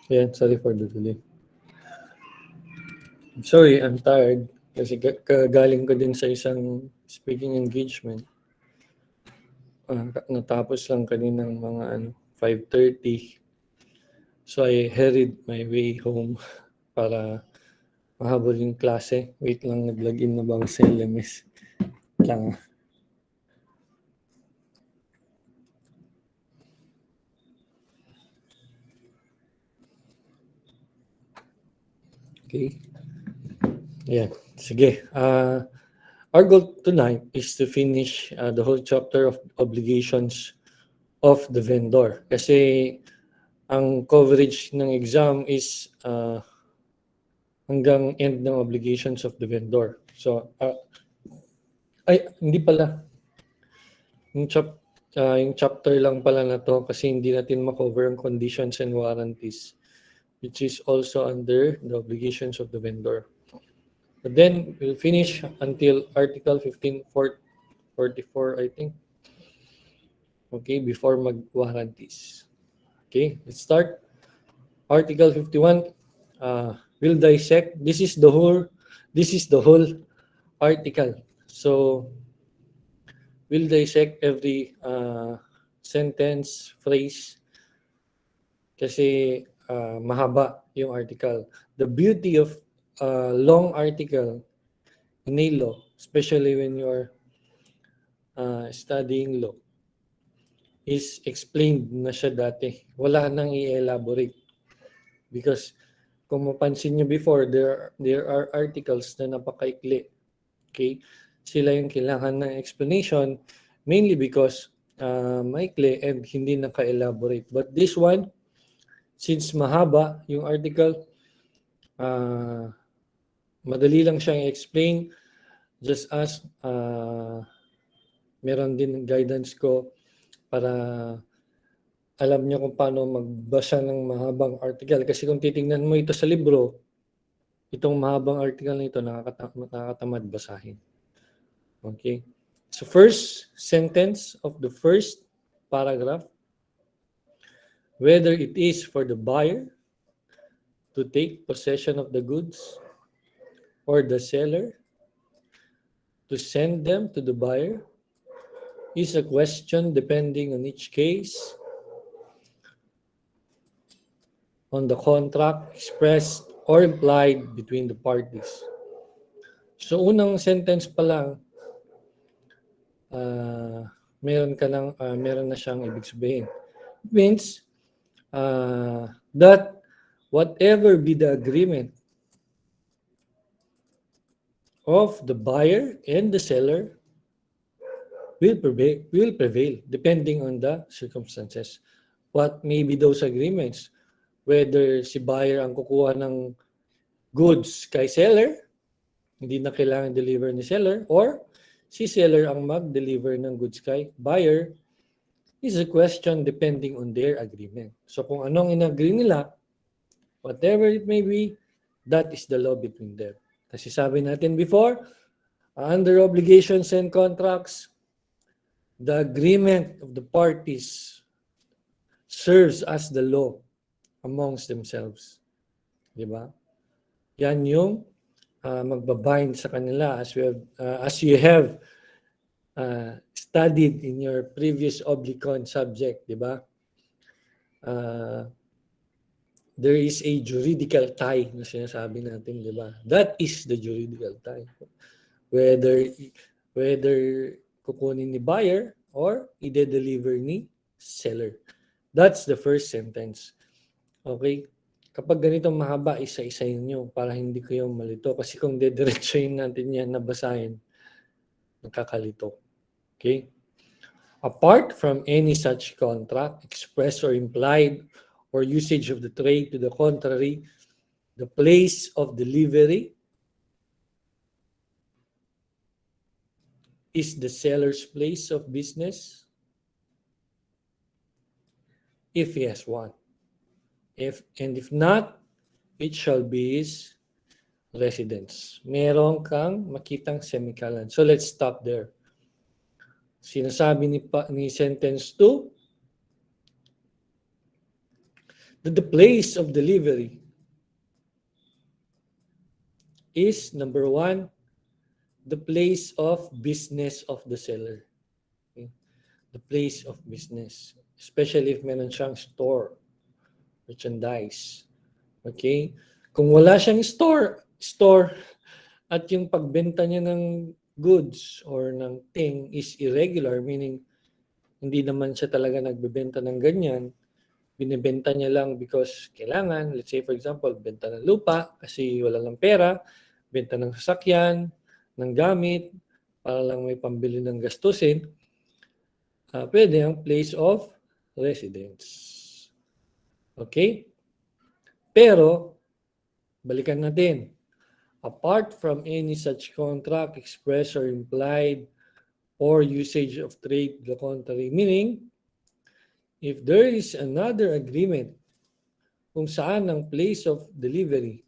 Yeah, sorry for the delay. I'm sorry, I'm tired. Kasi kagaling ko din sa isang speaking engagement. Natapos lang kaninang mga 5:30. So I hurried my way home para mahabol yung klase. Wait lang, nag-login na ba ang LMS? Lang. Okay. Yeah. Sige. Our goal tonight is to finish the whole chapter of obligations of the vendor. Kasi ang coverage ng exam is hanggang end ng obligations of the vendor. So, hindi pala. Yung, yung chapter lang pala na to kasi hindi natin makover ang conditions and warranties, which is also under the obligations of the vendor. But then, we'll finish until Article 1544, I think. Okay, before mag-warranties. Okay, let's start. Article 51, we'll dissect. This is the whole article. So, we'll dissect every sentence, phrase, kasi mahaba yung article. The beauty of long article in a law, especially when you're studying law, is explained na siya dati. Wala nang i-elaborate. Because kung mapansin nyo before, there are articles na napakaikli. Okay? Sila yung kailangan ng explanation mainly because maikli and hindi naka-elaborate. But this one, since mahaba yung article, madali lang siyang explain. Just as meron din guidance ko para alam niyo kung paano magbasa ng mahabang article. Kasi kung titingnan mo ito sa libro, itong mahabang article na ito nakakatamad basahin. Okay? So first sentence of the first paragraph, whether it is for the buyer to take possession of the goods or the seller to send them to the buyer is a question depending on each case, on the contract expressed or implied between the parties. So unang sentence pa lang, meron na siyang ibig sabihin. It means that whatever be the agreement of the buyer and the seller will prevail depending on the circumstances. What may be those agreements? Whether si buyer ang kukuha ng goods kay seller, hindi na kailangan deliver ni seller, or si seller ang mag-deliver ng goods kay buyer, is a question depending on their agreement. So kung anong in-agree nila, whatever it may be, that is the law between them. Kasi sabi natin before, under obligations and contracts, the agreement of the parties serves as the law amongst themselves. Diba? Yan yung magbabind sa kanila as you have studied in your previous oblicon subject, diba? There is a juridical tie na sinasabi natin, diba? That is the juridical tie. Whether kukunin ni buyer or i-deliver ni seller. That's the first sentence. Okay? Kapag ganito mahaba, isa-isayin nyo para hindi kayo malito. Kasi kung dediretsuhin natin yan, nabasahin, nakakalito. Okay? Apart from any such contract, express or implied, or usage of the trade to the contrary, the place of delivery is the seller's place of business, if he has one. If not, it shall be his residence. Meron kang makitang semicolon. So let's stop there. Sinasabi ni sentence 2, that the place of delivery is, number one, the place of business of the seller. Okay? The place of business. Especially if meron siyang store, merchandise. Okay? Kung wala siyang store, at yung pagbenta niya ng goods or ng thing is irregular, meaning hindi naman siya talaga nagbebenta ng ganyan, binibenta niya lang because kailangan, let's say for example, benta ng lupa kasi wala lang pera, benta ng sasakyan, ng gamit, para lang may pambili ng gastusin, pwede ang place of residence. Okay? Pero, balikan natin. Apart from any such contract, express or implied, or usage of trade to the contrary, meaning, if there is another agreement kung saan ang place of delivery,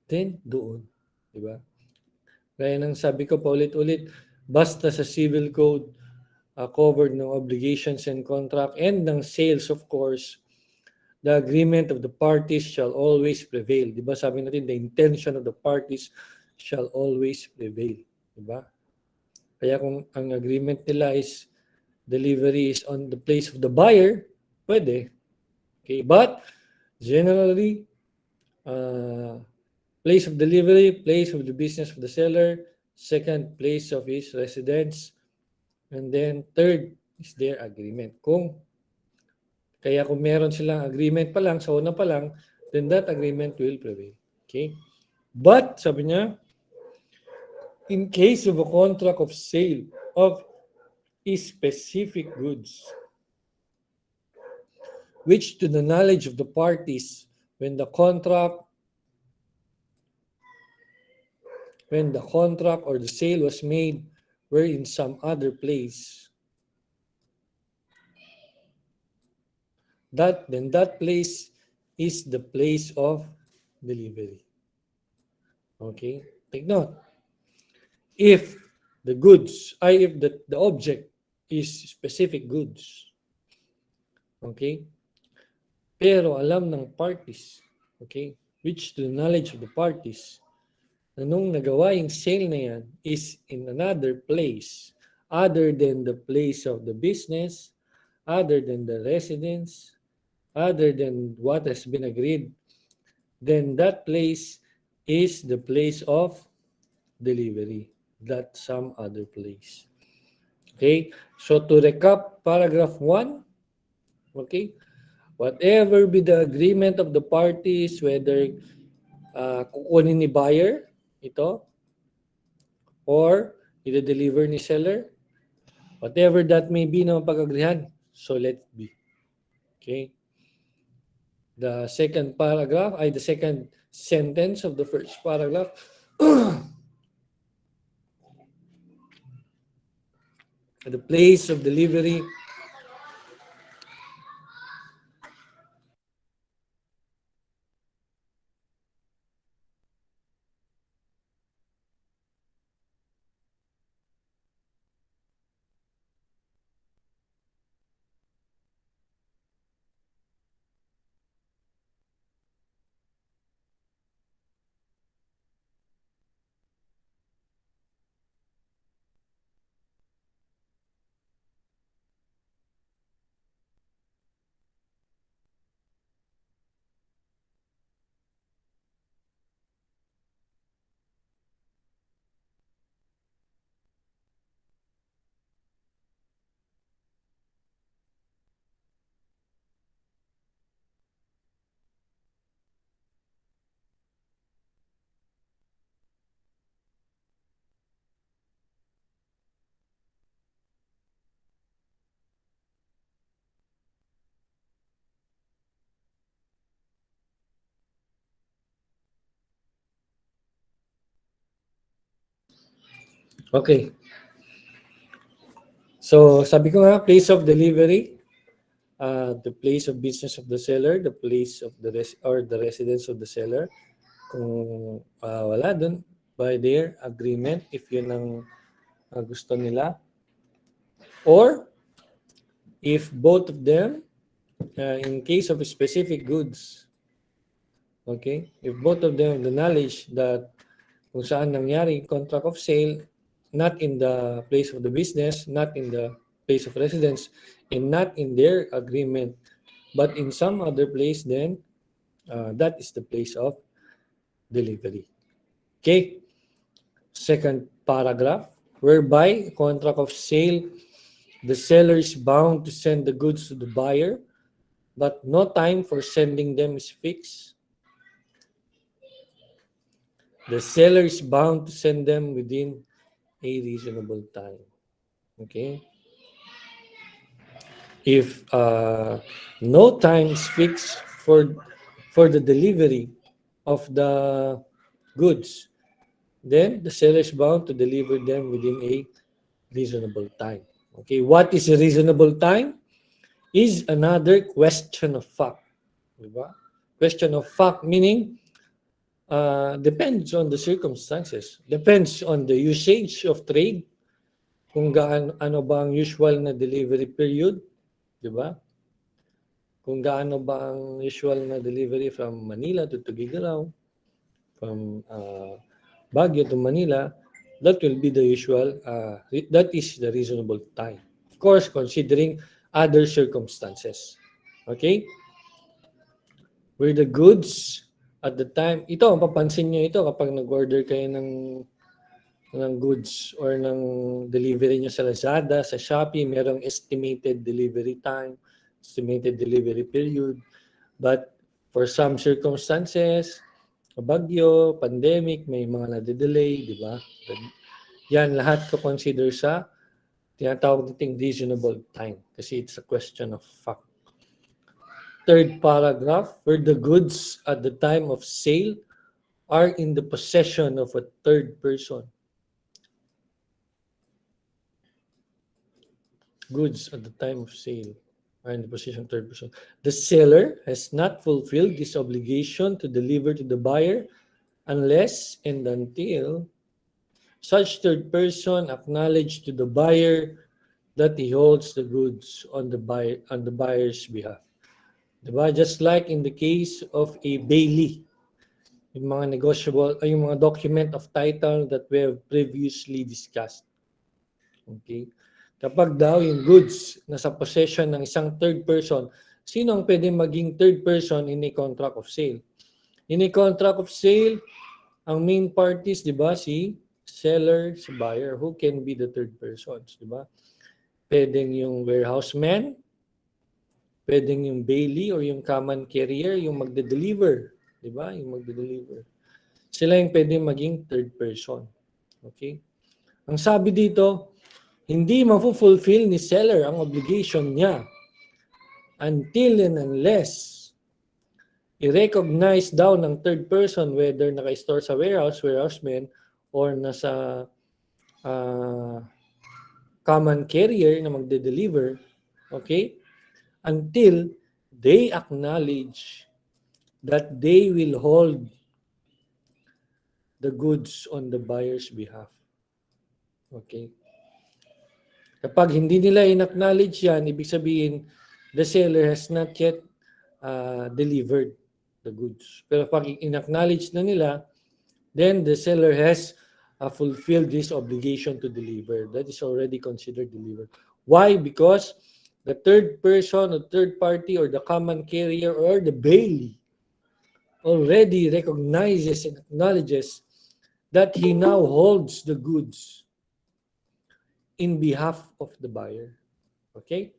then doon. Diba? Kaya nang sabi ko paulit-ulit, basta sa civil code, covered ng obligations and contract, and ng sales of course, the agreement of the parties shall always prevail. Diba sabi natin, the intention of the parties shall always prevail. Diba? Kaya kung ang agreement nila is delivery is on the place of the buyer, pwede. Okay, but generally, place of delivery, place of the business of the seller, second, place of his residence, and then third is their agreement. Kaya kung meron silang agreement pa lang, sa una pa lang, then that agreement will prevail. Okay? But, sabi niya, in case of a contract of sale of specific goods, which to the knowledge of the parties, when the contract or the sale was made were in some other place, then that place is the place of delivery. Okay? Take note. If the goods, if the object is specific goods, okay? Pero alam ng parties, okay? Which to the knowledge of the parties, na nung nagawa yung sale na yan is in another place other than the place of the business, other than the residence, other than what has been agreed, then that place is the place of delivery, that some other place. Okay? So to recap paragraph 1, okay? Whatever be the agreement of the parties, whether kukunin ni buyer ito or i-deliver ni seller, whatever that may be na mapag-agrihan, so let it be. Okay? The second paragraph, the second sentence of the first paragraph, the place of delivery okay. So, sabi ko nga, place of delivery, the place of business of the seller, the place of the the residence of the seller. Kung wala dun, by their agreement, if yun ang gusto nila. Or, if both of them in case of specific goods, okay, if both of them have the knowledge that kung saan nangyari contract of sale, not in the place of the business, not in the place of residence, and not in their agreement, but in some other place, then that is the place of delivery. Okay, second paragraph, whereby contract of sale, the seller is bound to send the goods to the buyer, but no time for sending them is fixed. The seller is bound to send them within a reasonable time. Okay? If no time is fixed for the delivery of the goods, then the seller is bound to deliver them within a reasonable time. Okay, what is a reasonable time? Is another question of fact. Diba? Question of fact meaning depends on the circumstances. Depends on the usage of trade. Kung ano ba ang usual na delivery period. Diba? Kung gaano ba ang usual na delivery from Manila to Tuguegarao, from Baguio to Manila, that will be the usual, that is the reasonable time. Of course, considering other circumstances. Okay? Where the goods at the time, ito, mapapansin nyo ito kapag nag-order kayo ng goods or ng delivery nyo sa Lazada, sa Shopee, merong estimated delivery time, estimated delivery period. But for some circumstances, bagyo, pandemic, may mga nade-delay, di ba? Yan lahat ko consider sa tinatawag nating reasonable time kasi it's a question of fact. Third paragraph, where the goods at the time of sale are in the possession of a third person. Goods at the time of sale are in the possession of third person. The seller has not fulfilled this obligation to deliver to the buyer unless and until such third person acknowledge to the buyer that he holds the goods on the buyer's behalf. Diba? Just like in the case of a bailey, yung mga negotiable, ay yung mga document of title that we have previously discussed. Okay? Kapag daw yung goods nasa possession ng isang third person, sino ang pwede maging third person in a contract of sale? In a contract of sale, ang main parties, di ba, si seller, si buyer. Who can be the third persons, di ba? Pwedeng yung warehouse man, pwedeng yung bailey or yung common carrier, yung magde-deliver, di ba? Yung magde-deliver. Sila yung pwedeng maging third person. Okay? Ang sabi dito, hindi mafu-fulfill ni seller ang obligation niya until and unless i-recognize daw ng third person whether naka-store sa warehouseman, or nasa common carrier na magde-deliver, okay? Until they acknowledge that they will hold the goods on the buyer's behalf. Okay? Kapag hindi nila in-acknowledge yan, ibig sabihin, the seller has not yet delivered the goods. Pero pag in-acknowledge na nila, then the seller has fulfilled this obligation to deliver. That is already considered delivered. Why? Because the third person or third party or the common carrier or the bailey already recognizes and acknowledges that he now holds the goods in behalf of the buyer. Okay?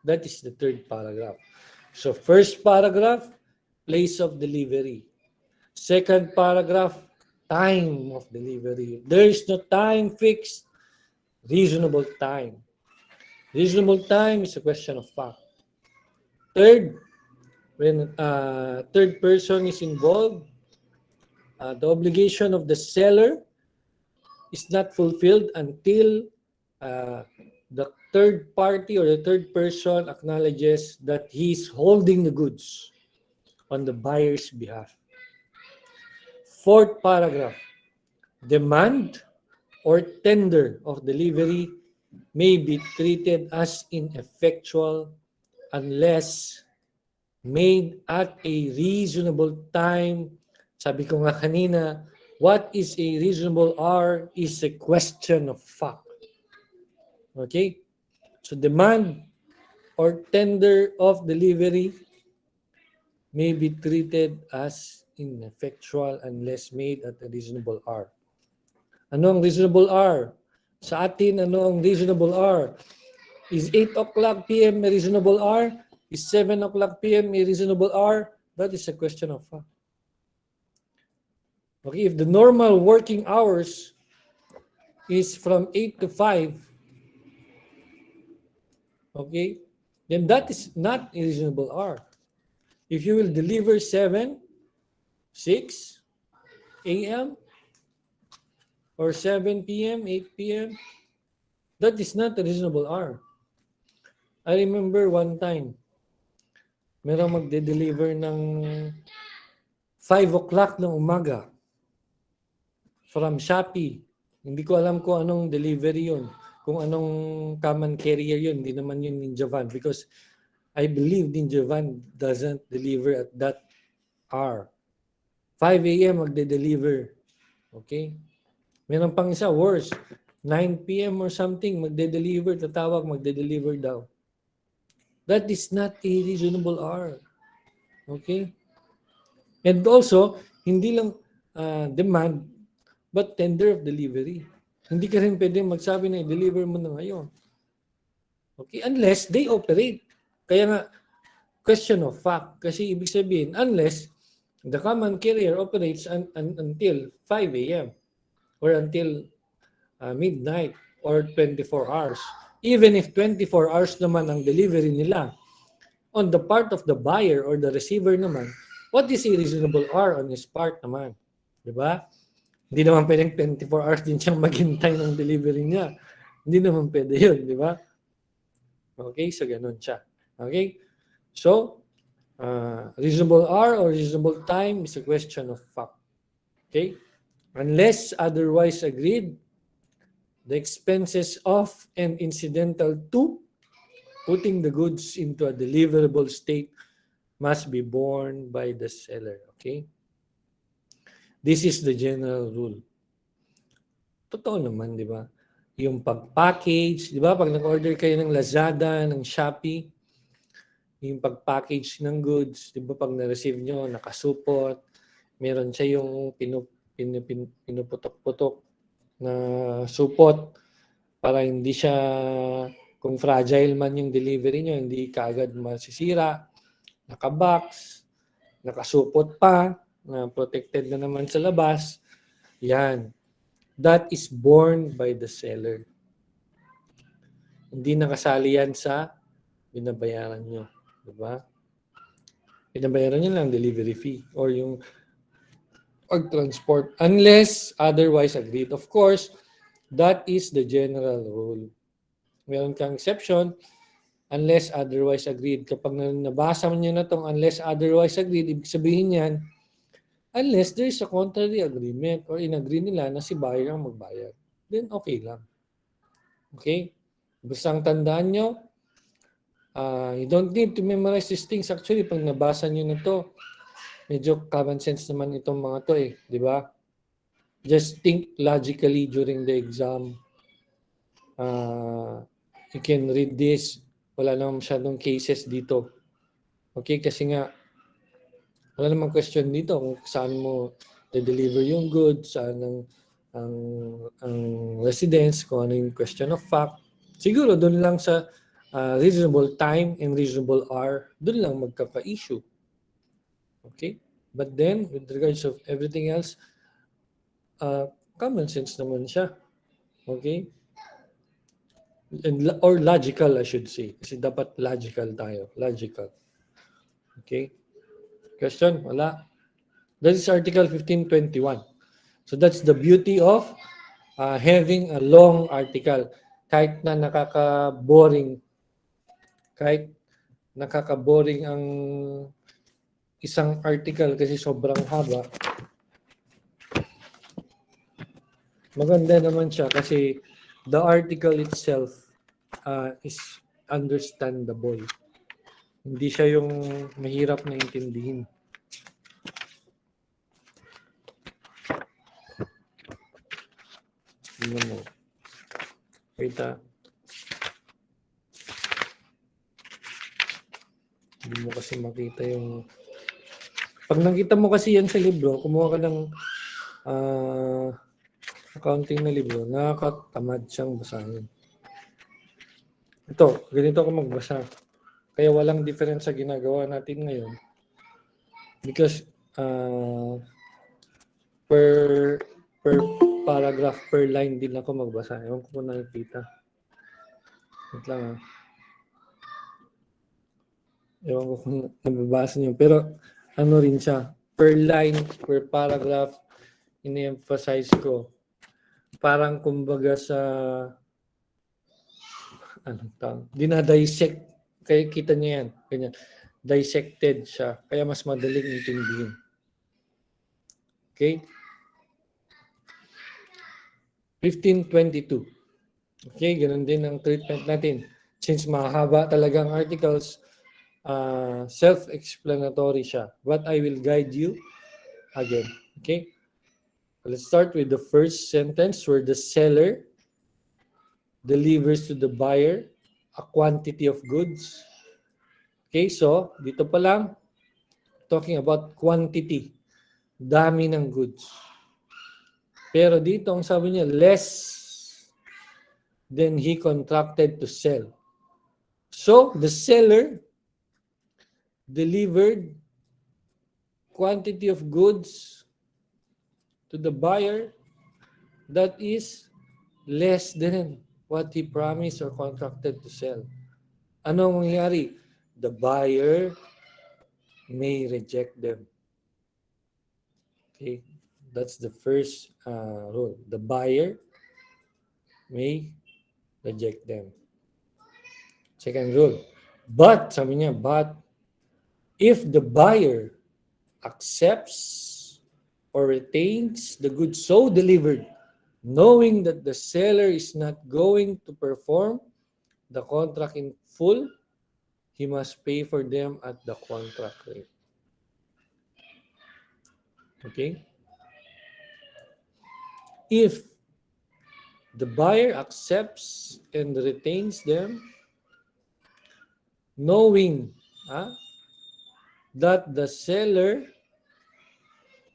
That is the third paragraph. So first paragraph, place of delivery. Second paragraph, time of delivery. There is no time fixed. Reasonable time. Reasonable time is a question of fact. Third, when third person is involved, the obligation of the seller is not fulfilled until the third party or the third person acknowledges that he is holding the goods on the buyer's behalf. Fourth paragraph, demand or tender of delivery may be treated as ineffectual unless made at a reasonable time. Sabi ko nga kanina, what is a reasonable hour is a question of fact. Okay? So demand or tender of delivery may be treated as ineffectual unless made at a reasonable hour. Ano ang reasonable hour? Sa atin, ano ang reasonable hour? Is 8 o'clock p.m. a reasonable hour? Is 7 o'clock p.m. a reasonable hour? That is a question of fact. Okay, if the normal working hours is from 8 to 5, okay, then that is not a reasonable hour. If you will deliver 7, 6 a.m. or 7 p.m., 8 p.m., that is not a reasonable hour. I remember one time, merong magde-deliver ng 5 o'clock ng umaga from Shopee. Hindi ko alam kung anong delivery yun. Kung anong common carrier yun. Hindi naman yun Ninja Van. Because I believe Ninja Van doesn't deliver at that hour. 5 a.m. magde-deliver. Okay? Meron pang isa, worse. 9 p.m. or something, magde-deliver. Tatawag, magde-deliver daw. That is not a reasonable hour. Okay? And also, hindi lang demand, but tender of delivery. Hindi ka rin pwede magsabi na i-deliver mo na ngayon. Okay? Unless they operate. Kaya nga, question of fact. Kasi ibig sabihin, unless the common carrier operates until 5 a.m. or until midnight or 24 hours. Even if 24 hours naman ang delivery nila, on the part of the buyer or the receiver naman, what is a reasonable hour on his part naman? Diba? Hindi naman pwedeng 24 hours din siyang maghintay ng delivery niya. Hindi naman pwede yun, di ba? Okay, so ganun siya. Okay? So, reasonable hour or reasonable time is a question of fact. Okay? Unless otherwise agreed, the expenses of and incidental to putting the goods into a deliverable state must be borne by the seller. Okay? This is the general rule. Totoo naman, di ba? Yung pag-package, di ba? Pag nag-order kayo ng Lazada, ng Shopee, yung pag-package ng goods, di ba? Pag na-receive nyo, nakasupot, meron siya yung pinuputok-putok na supot para hindi siya, kung fragile man yung delivery nyo, hindi kaagad masisira, nakabox, nakasupot pa, na protected na naman sa labas. Yan. That is borne by the seller. Hindi nakasali yan sa binabayaran nyo. Diba? Binabayaran nyo lang delivery fee or yung transport unless otherwise agreed. Of course, that is the general rule. Meron kang exception unless otherwise agreed. Kapag nabasa nyo na itong unless otherwise agreed, ibig sabihin yan, unless there is a contrary agreement or in-agree nila na si buyer ang magbayad, then okay lang. Okay? Basta ang tandaan nyo, you don't need to memorize these things. Actually, pag nabasa nyo na to, medyo common sense naman itong mga to eh. Di ba? Just think logically during the exam. You can read this. Wala namang masyadong cases dito. Okay? Kasi nga, wala namang question dito kung saan mo de-deliver yung goods, saan ang residence, kung ano yung question of fact. Siguro doon lang sa reasonable time and reasonable hour, doon lang magkaka-issue. Okay? But then, with regards of everything else, common sense naman siya. Okay? Or logical, I should say. Kasi dapat logical tayo. Logical. Okay? Question? Wala? That is Article 1521. So that's the beauty of having a long article. Kahit na nakaka-boring ang isang article kasi sobrang haba, maganda naman siya kasi the article itself is understandable. Hindi siya yung mahirap na intindihin. Tingnan mo. Wait Hindi mo kasi makita yung... Pag nakita mo kasi yan sa libro, kumuha ka ng accounting na libro, nakakatamad siyang basahin. Ito, ganito ako magbasa. Kaya walang difference sa ginagawa natin ngayon. Because per paragraph, per line din ako magbasa. Ewan ko kung nakikita. Wait lang Ewan ko kung nababasa niyo. Pero ano rin siya, per line, per paragraph, ini-emphasize ko. Parang kumbaga sa anong tawag? Dinadissect. Kaya kita niyo yan. Ganyan. Dissected siya. Kaya mas madaling intindihin. Okay? 1522. Okay, ganun din ang treatment natin. Since mahaba talagang articles, self-explanatory siya. But I will guide you again. Okay? Let's start with the first sentence where the seller delivers to the buyer a quantity of goods. Okay, so dito pa lang, talking about quantity. Dami ng goods. Pero dito, ang sabi niya, less than he contracted to sell. So, the seller delivered quantity of goods to the buyer that is less than what he promised or contracted to sell. Ano ang mangyayari? The buyer may reject them. Okay, that's the first rule. The buyer may reject them. Second rule. But, sabi niya, but if the buyer accepts or retains the goods so delivered, knowing that the seller is not going to perform the contract in full, he must pay for them at the contract rate. Okay? If the buyer accepts and retains them, knowing that the seller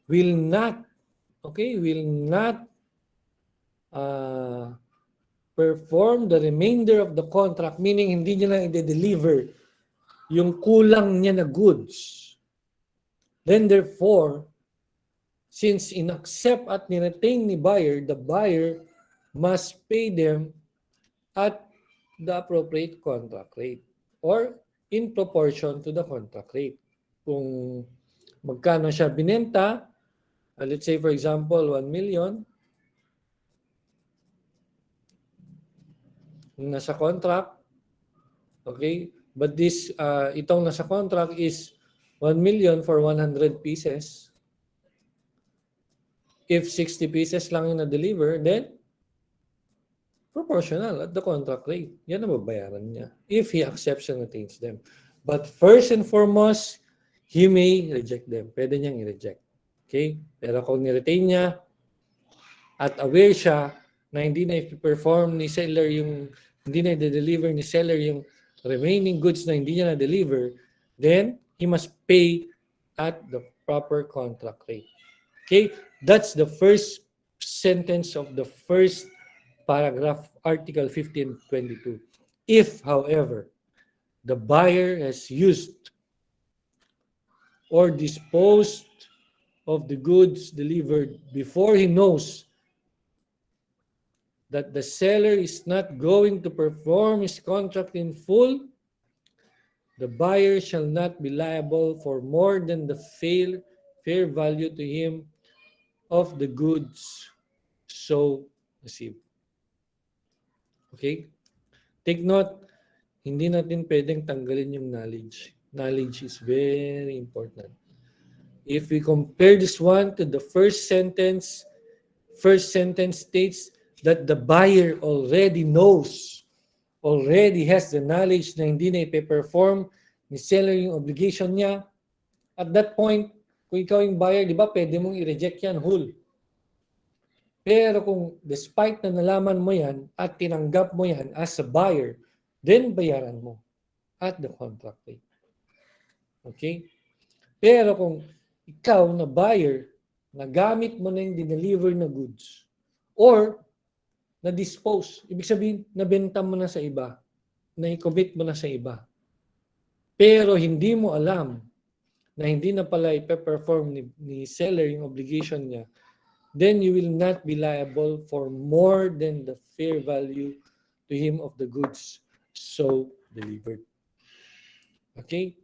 will not perform the remainder of the contract, meaning hindi niya na i-deliver yung kulang niya na goods. Then therefore, since in-accept at ni-retain ni buyer, the buyer must pay them at the appropriate contract rate or in proportion to the contract rate. Kung magkano siya binenta, let's say for example, 1 million, nasa contract, okay, but this, itong nasa contract is 1 million for 100 pieces. If 60 pieces lang yung na-deliver, then proportional at the contract rate. Yan ang babayaran niya if he accepts and retains them. But first and foremost, he may reject them. Pwede niyang i-reject. Okay? Pero kung ni-retain niya at aware siya na hindi na i-perform ni seller yung, hindi na i-deliver ni seller yung remaining goods na hindi niya na-deliver, then he must pay at the proper contract rate. Okay? That's the first sentence of the first paragraph, Article 1522. If, however, the buyer has used or disposed of the goods delivered before he knows that the seller is not going to perform his contract in full, the buyer shall not be liable for more than the fair value to him of the goods so received. Okay? Take note, hindi natin pwedeng tanggalin yung knowledge. Knowledge is very important. If we compare this one to the first sentence states that the buyer already knows, already has the knowledge na hindi na ipe-perform ni seller yung obligation niya. At that point, kung ikaw yung buyer, di ba, pwede mong i-reject yan whole. Pero kung despite na nalaman mo yan at tinanggap mo yan as a buyer, then bayaran mo at the contract rate. Okay? Pero kung ikaw na buyer, nagamit mo na yung dineliver na goods or na-dispose, ibig sabihin, nabenta mo na sa iba, na-commit mo na sa iba. Pero hindi mo alam na hindi na pala ipe-perform ni seller yung obligation niya, then you will not be liable for more than the fair value to him of the goods so delivered. Okay?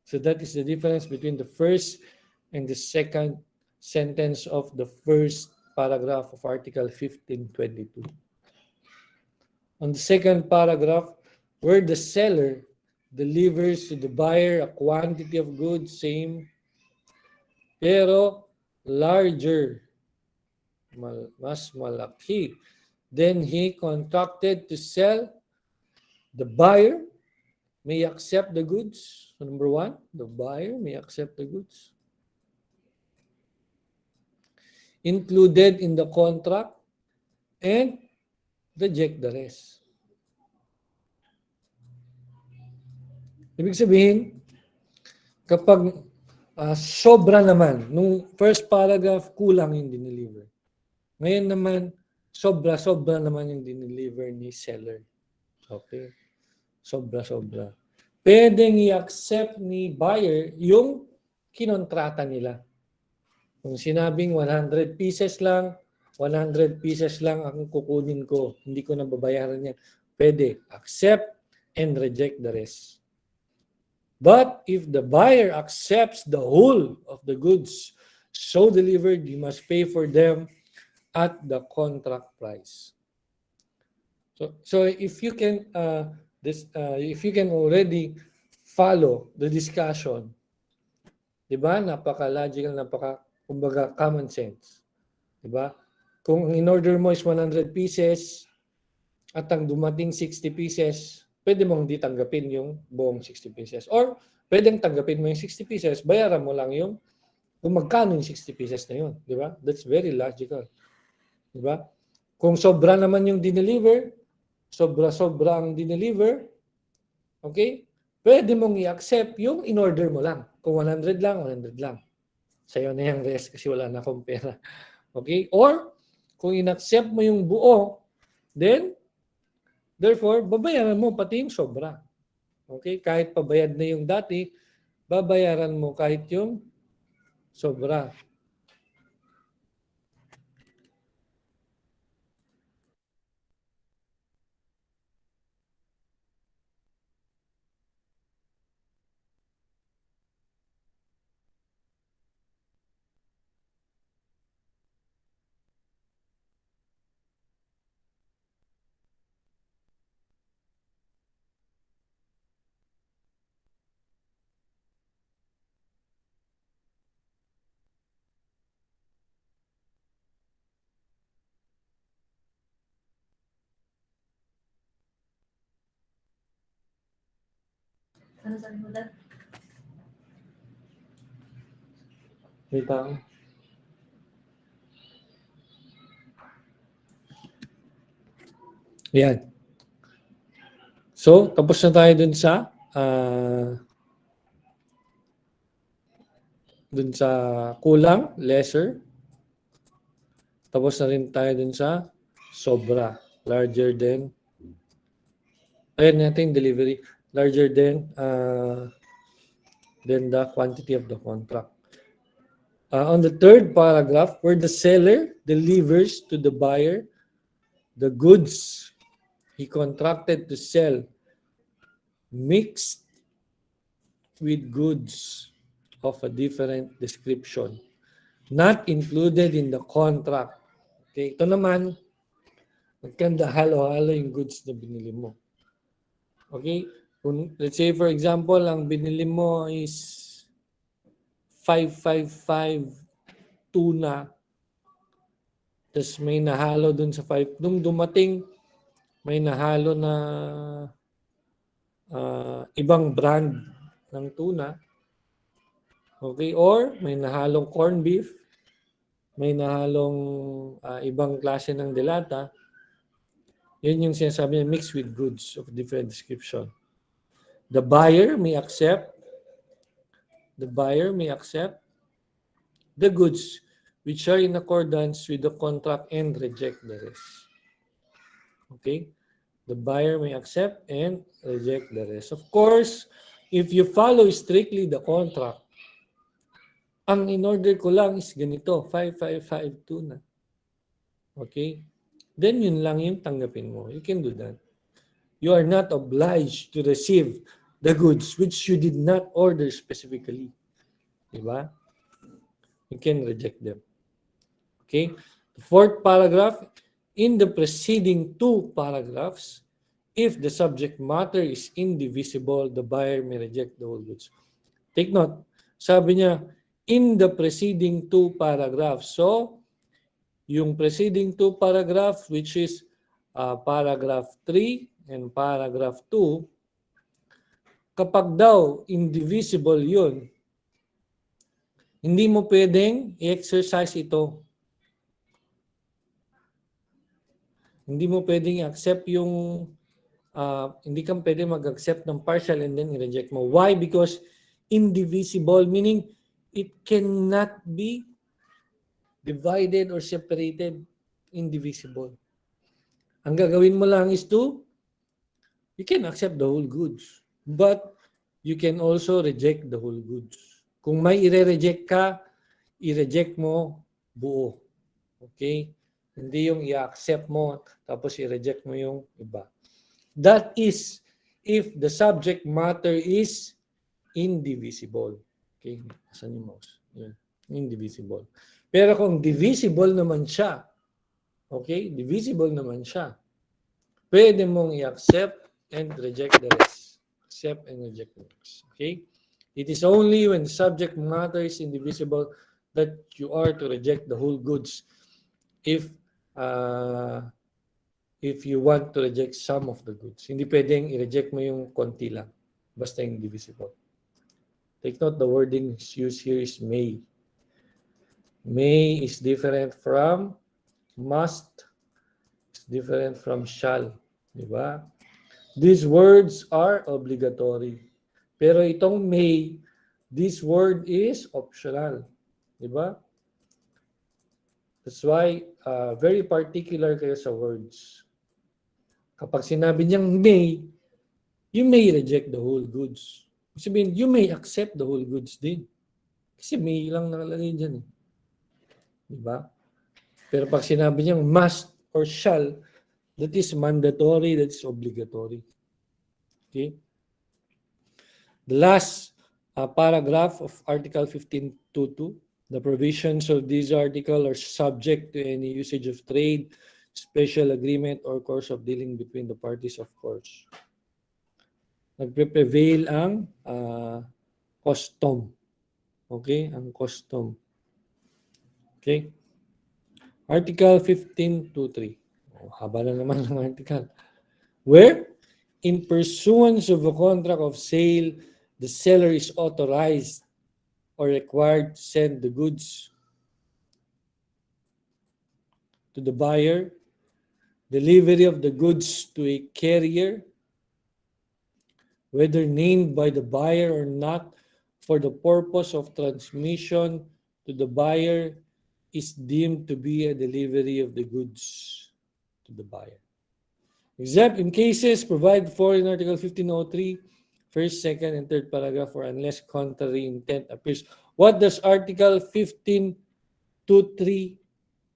So that is the difference between the first and the second sentence of the first paragraph of Article 1522. On the second paragraph, where the seller delivers to the buyer a quantity of goods, same, pero larger, mas malaki, then he contracted to sell, the buyer may accept the goods. So number one, the buyer may accept the goods included in the contract and reject the rest. Ibig sabihin, kapag sobra naman, nung first paragraph, kulang yung dineliver. Ngayon naman, sobra-sobra naman yung dineliver ni seller. Okay? Sobra-sobra. Pwedeng i-accept ni buyer yung kinontrata nila. Kung sinabing 100 pieces lang, 100 pieces lang ang kukunin ko. Hindi ko na babayaran yan. Pwede. Accept and reject the rest. But if the buyer accepts the whole of the goods so delivered, you must pay for them at the contract price. So if you can if you can already follow the discussion, 'di ba? Napaka-logical, kumbaga common sense. 'Di ba? Kung in order mo is 100 pieces at ang dumating 60 pieces, pwede mong di tanggapin yung buong 60 pieces. Or pwedeng tanggapin mo yung 60 pieces, bayaran mo lang yung kung magkano yung 60 pieces na yun. Di ba? That's very logical. Di ba? Kung sobra naman yung dineliver, sobra-sobra ang dineliver, okay? Pwede mong i-accept yung in-order mo lang. Kung 100 lang, 100 lang. Sa'yo na yung rest kasi wala na akong pera. Okay? Or, kung in-accept mo yung buo, then, therefore, babayaran mo pati yung sobra. Okay? Kahit pabayad na yung dati, babayaran mo kahit yung sobra. Ano sabi mo dad? May tao. Yan. So, tapos na tayo dun sa kulang, lesser. Tapos na rin tayo dun sa sobra, larger than, ayun natin, delivery, larger than the quantity of the contract. On the third paragraph, where the seller delivers to the buyer the goods he contracted to sell mixed with goods of a different description, not included in the contract. Okay, ito naman, magkanda halo-halo yung goods na binili mo. Okay, let's say for example, ang binili mo is 555 tuna, tapos may nahalo dun sa 5. Nung dumating, may nahalo na ibang brand ng tuna, okay, or may nahalong corned beef, may nahalong ibang klase ng delata, yun yung sinasabi niya, mixed with goods of different description. The buyer may accept the goods which are in accordance with the contract and reject the rest. Okay? The buyer may accept and reject the rest. Of course, if you follow strictly the contract, ang in-order ko lang is ganito, 5552 na. Okay? Then yun lang yung tanggapin mo. You can do that. You are not obliged to receive the goods which you did not order specifically. Diba? You can reject them. Okay? The fourth paragraph, in the preceding two paragraphs, if the subject matter is indivisible, the buyer may reject the whole goods. Take note, sabi niya, in the preceding two paragraphs. So, yung preceding two paragraphs, which is paragraph 3 and paragraph 2, kapag daw indivisible yun, hindi mo pwedeng i-exercise ito. Hindi mo pwedeng i-accept yung, hindi ka pwedeng mag-accept ng partial and then i-reject mo. Why? Because indivisible, meaning it cannot be divided or separated. Indivisible. Ang gagawin mo lang is you can accept the whole goods, but you can also reject the whole goods. Kung may i-reject ka, i-reject mo buo. Okay? Hindi yung i-accept mo, tapos i-reject mo yung iba. That is, if the subject matter is indivisible. Okay? Asan yung mouse? Yeah. Indivisible. Pero kung divisible naman siya, okay? Divisible naman siya, pwede mong i-accept and reject the rest. Accept and reject the rest. Okay? It is only when subject matter is indivisible that you are to reject the whole goods if you want to reject some of the goods. Hindi pwedeng i-reject mo yung konti lang. Basta yung indivisible. Take note, the wording used here is may. May is different from must. It's different from shall. Diba? These words are obligatory. Pero itong may, this word is optional. Diba? That's why very particular kayo sa words. Kapag sinabi niyang may, you may reject the whole goods. Sabihin, you may accept the whole goods din. Kasi may lang nakalagay dyan. Diba? Pero pag sinabi niyang must or shall, that is mandatory, that is obligatory. Okay? The last paragraph of Article 15.2.2, the provisions of this article are subject to any usage of trade, special agreement, or course of dealing between the parties, of course. Nagpe-prevail ang custom. Okay? Ang custom. Okay? Article 15.2.3. Haba na naman ng article. Where, in pursuance of a contract of sale, the seller is authorized or required to send the goods to the buyer, delivery of the goods to a carrier, whether named by the buyer or not, for the purpose of transmission to the buyer, is deemed to be a delivery of the goods to the buyer. Except in cases provided for in Article 1503, first, second, and third paragraph, or unless contrary intent appears. What does Article 1523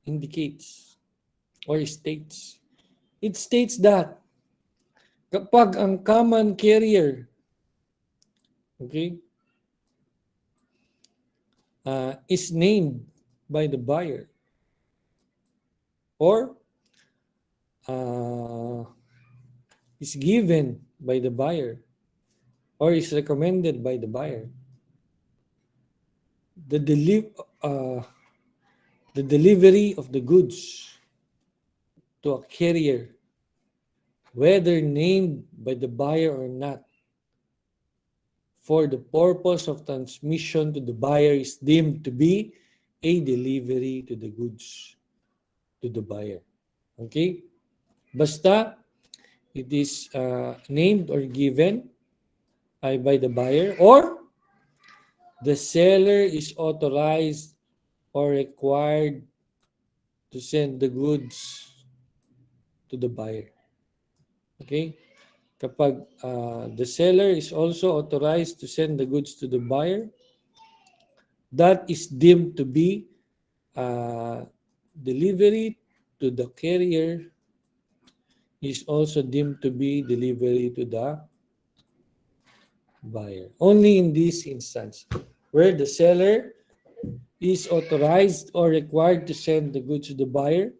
indicates or states? It states that kapag ang common carrier, okay, is named by the buyer or is given by the buyer or is recommended by the buyer, the delivery of the goods to a carrier, whether named by the buyer or not, for the purpose of transmission to the buyer is deemed to be a delivery to the goods to the buyer. Okay? Basta it is named or given by the buyer, or the seller is authorized or required to send the goods to the buyer. Okay? Kapag the seller is also authorized to send the goods to the buyer, that is deemed to be delivery to the carrier, is also deemed to be delivery to the buyer. Only in this instance, where the seller is authorized or required to send the goods to the buyer,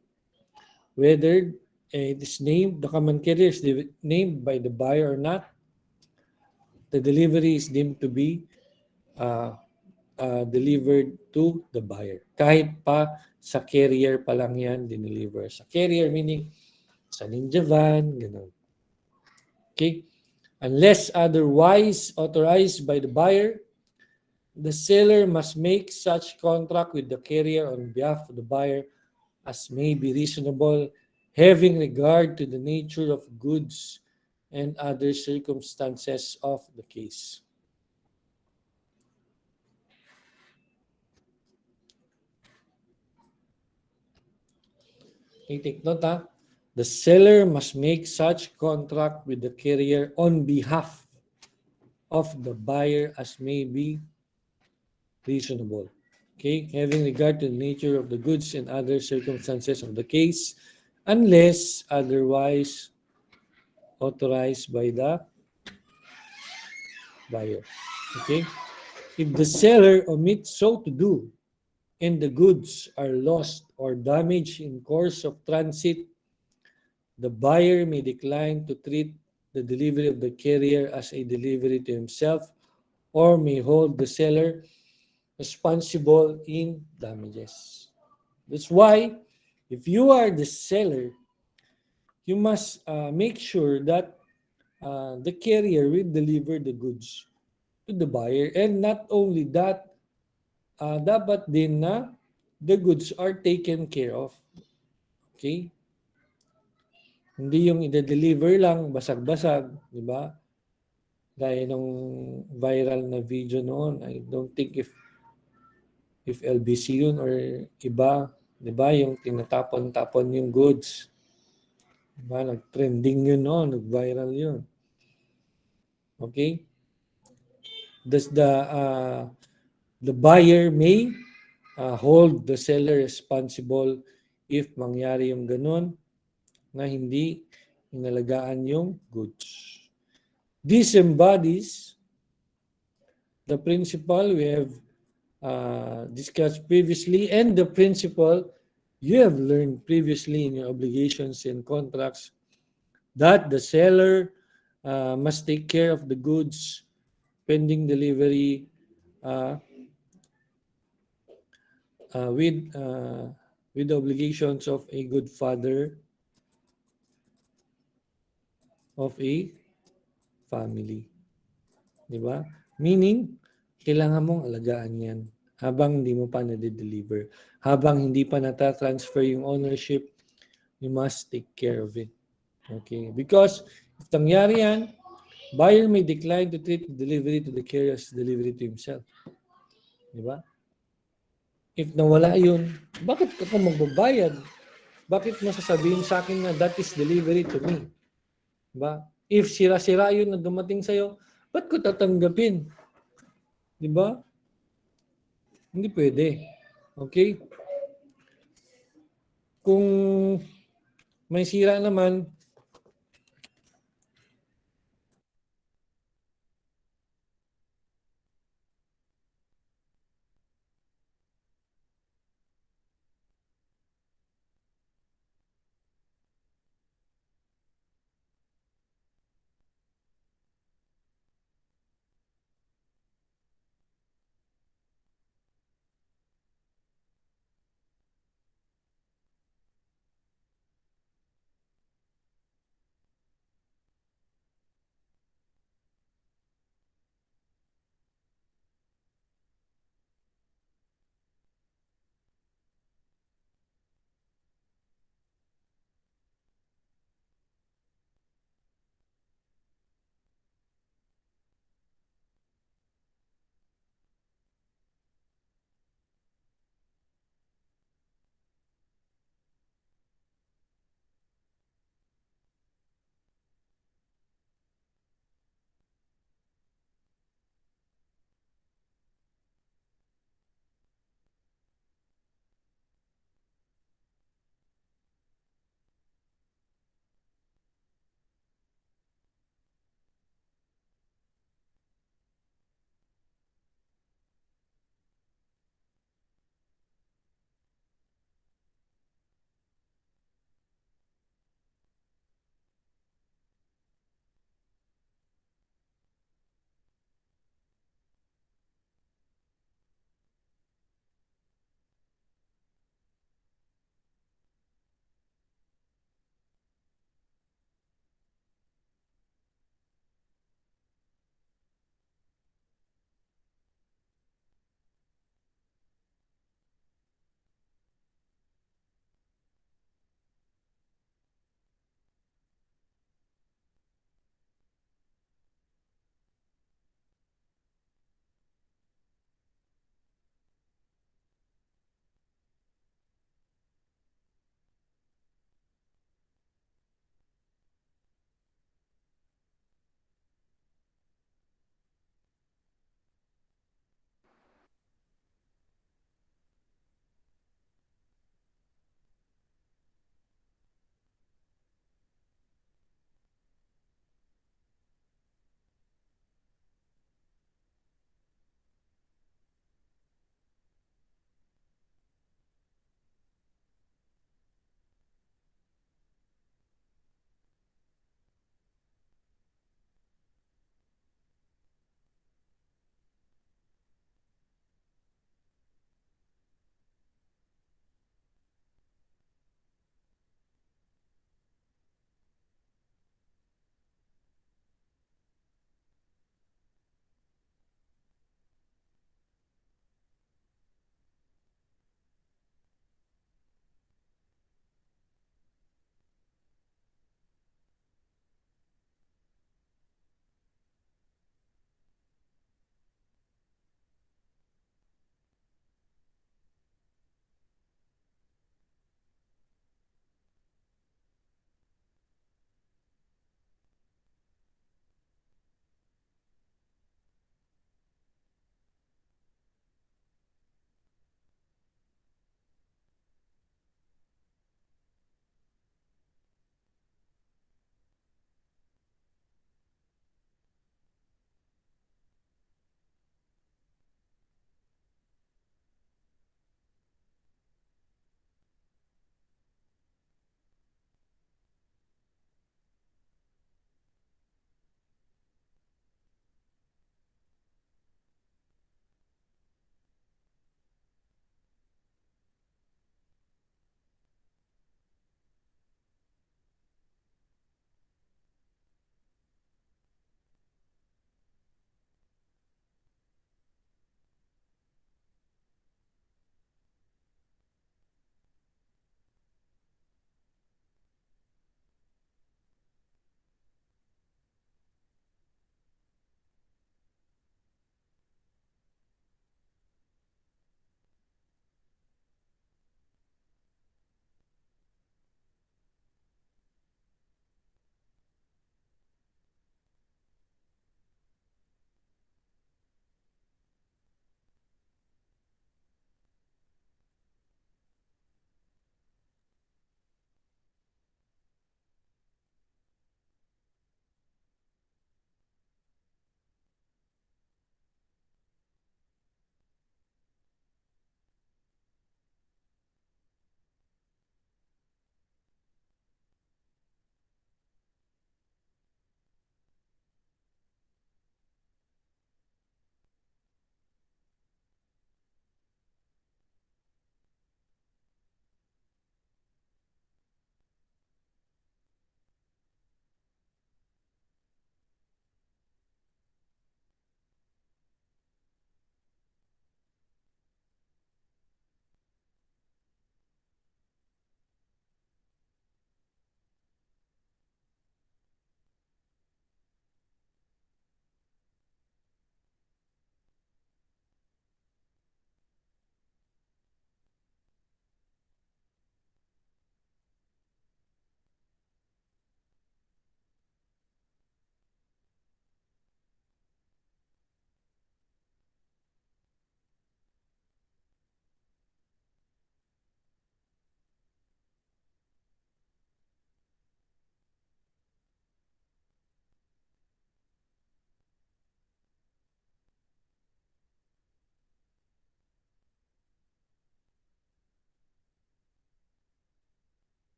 whether it is named, the common carrier is named by the buyer or not, the delivery is deemed to be uh, delivered to the buyer. Kahit pa sa carrier pa lang yan, dineliver. Sa carrier meaning sa Ninja Van, gano'n. Okay? Unless otherwise authorized by the buyer, the seller must make such contract with the carrier on behalf of the buyer as may be reasonable, having regard to the nature of goods and other circumstances of the case. Okay, take note ha. The seller must make such contract with the carrier on behalf of the buyer as may be reasonable. Okay, having regard to the nature of the goods and other circumstances of the case, unless otherwise authorized by the buyer. Okay, if the seller omits so to do and the goods are lost or damaged in course of transit, the buyer may decline to treat the delivery of the carrier as a delivery to himself or may hold the seller responsible in damages. That's why, if you are the seller, you must make sure that the carrier will deliver the goods to the buyer. And not only that, dapat din na the goods are taken care of. Okay? Hindi yung i-deliver lang, basag-basag, di ba? Gaya nung viral na video noon. I don't think if LBC yun or iba, di ba? Yung tinatapon-tapon yung goods. Di ba? Nag-trending yun noon, nag-viral yun. Okay? Does the buyer may hold the seller responsible if mangyari yung ganun na hindi inalagaan yung goods. This embodies the principle we have discussed previously and the principle you have learned previously in your obligations and contracts, that the seller must take care of the goods pending delivery with the obligations of a good father of a family. Di ba? Meaning, kailangan mong alagaan yan habang hindi mo pa na-deliver. Habang hindi pa nata-transfer yung ownership, you must take care of it. Okay? Because if nangyari yan, buyer may decline to treat the delivery to the carrier as delivery to himself. Di ba? If nawala yun, bakit ka magbabayad? Bakit mo sasabihin sa akin na that is delivery to me? Diba? If sira-sira yun na dumating sa'yo, ba't ko tatanggapin? Diba? Hindi pwede. Okay? Kung may sira naman,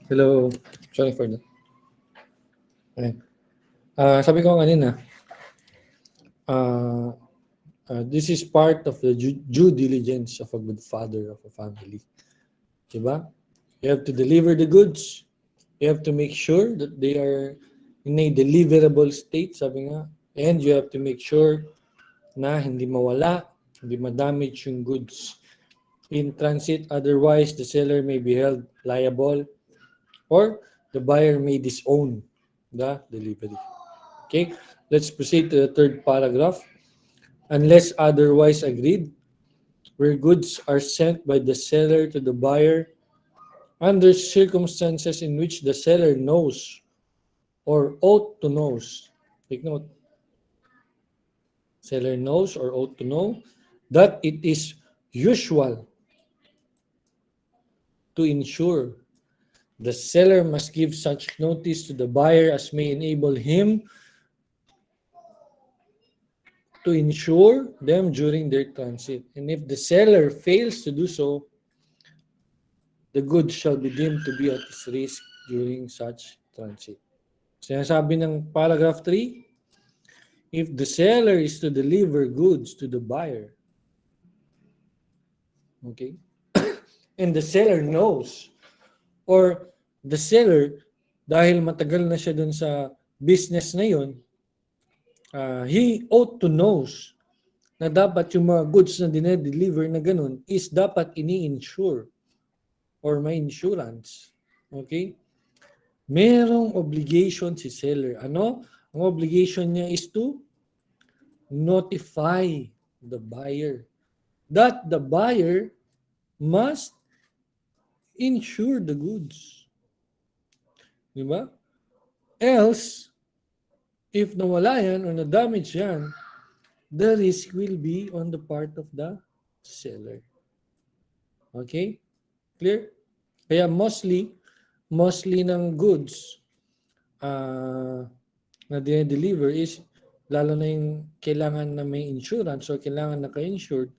Hello. Sorry for that. Ayan. Sabi ko kanina, uh, this is part of the due diligence of a good father of a family. Diba? You have to deliver the goods. You have to make sure that they are in a deliverable state, sabi nga. And you have to make sure na hindi mawala, hindi madamage yung goods in transit. Otherwise, the seller may be held liable or the buyer may disown the delivery. Okay, let's proceed to the third paragraph. Unless otherwise agreed, where goods are sent by the seller to the buyer under circumstances in which the seller knows or ought to knows. Take note. Seller knows or ought to know that it is usual to insure. The seller must give such notice to the buyer as may enable him to insure them during their transit. And if the seller fails to do so, the goods shall be deemed to be at his risk during such transit. Sinasabi ng paragraph 3, if the seller is to deliver goods to the buyer, okay, and the seller knows, or the seller, dahil matagal na siya dun sa business na yun, he ought to knows na dapat yung mga goods na dinedeliver na ganun is dapat ini-insure or may insurance. Okay? Merong obligation si seller. Ano? Ang obligation niya is to notify the buyer that the buyer must insure the goods. Diba? Else, if nawala yan or na-damage yan, the risk will be on the part of the seller. Okay? Clear? Kaya mostly ng goods na dinedeliver is, lalo na yung kailangan na may insurance or kailangan naka-insured,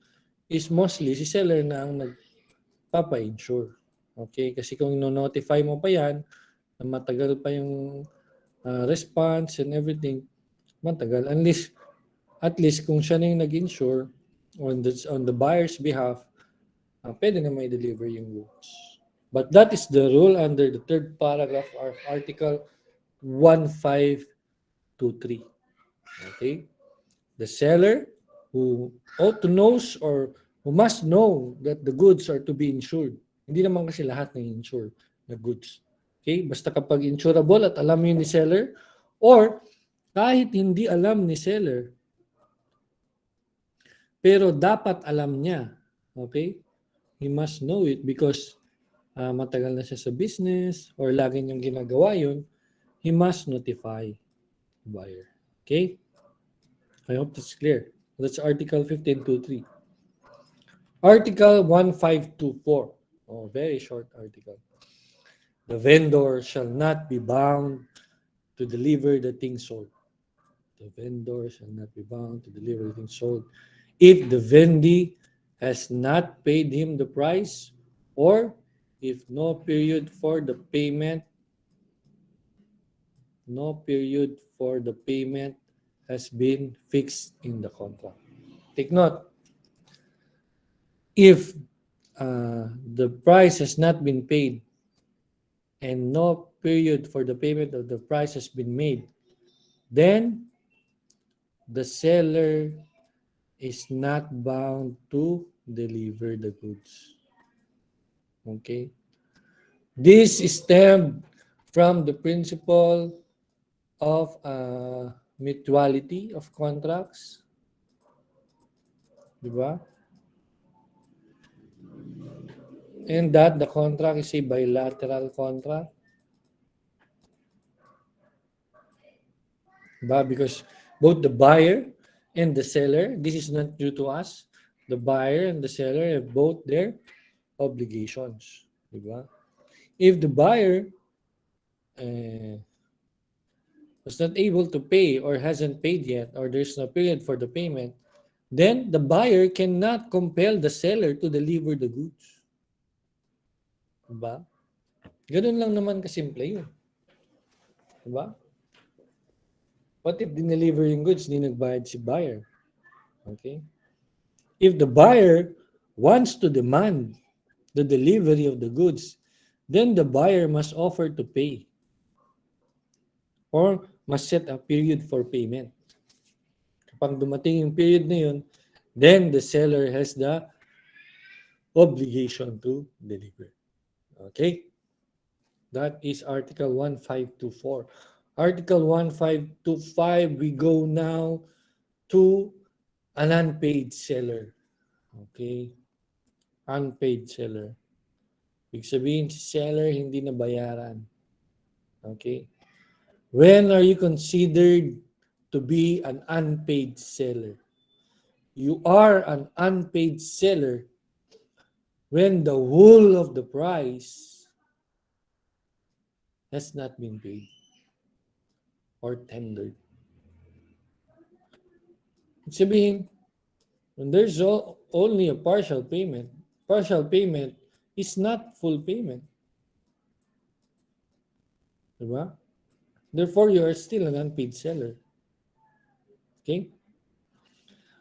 is mostly si seller na ang nagpapa-insure. Okay? Kasi kung no-notify mo pa yan, na matagal pa yung response and everything, matagal. At least kung siya na yung nag-insure on the buyer's behalf, pwede na may deliver yung goods. But that is the rule under the third paragraph of Article 1523. Okay? The seller who ought to knows or who must know that the goods are to be insured. Hindi naman kasi lahat ng insure na goods. Okay? Basta kapag insurable at alam yun ni seller, or kahit hindi alam ni seller, pero dapat alam niya. Okay? He must know it because matagal na siya sa business or lagi niyang ginagawa yun, he must notify the buyer. Okay? I hope that's clear. That's Article 1523. Article 1524. Oh, very short article. The vendor shall not be bound to deliver the thing sold. The vendor shall not be bound to deliver the thing sold if the vendee has not paid him the price, or if no period for the payment has been fixed in the contract. Take note, if the price has not been paid and no period for the payment of the price has been made, then the seller is not bound to deliver the goods. Okay? This is stemmed from the principle of mutuality of contracts. Diba? And that the contract is a bilateral contract. Diba? Because both the buyer and the seller, this is not due to us, the buyer and the seller have both their obligations. Diba? If the buyer was not able to pay or hasn't paid yet, or there's no period for the payment, then the buyer cannot compel the seller to deliver the goods. Diba? Ganun lang naman kasimple yun. Diba? What if dineliver yung goods, di nagbayad si buyer? Okay? If the buyer wants to demand the delivery of the goods, then the buyer must offer to pay or must set a period for payment. Kapag dumating yung period na yun, then the seller has the obligation to deliver. Okay? That is Article 1524. Article 1525, we go now to an unpaid seller. Okay? Unpaid seller. Ibig sabihin, si seller hindi nabayaran. Okay? When are you considered to be an unpaid seller? You are an unpaid seller when the whole of the price has not been paid or tendered. Ibig sabihin, when there's only a partial payment is not full payment. Diba? Therefore, you are still an unpaid seller. Okay?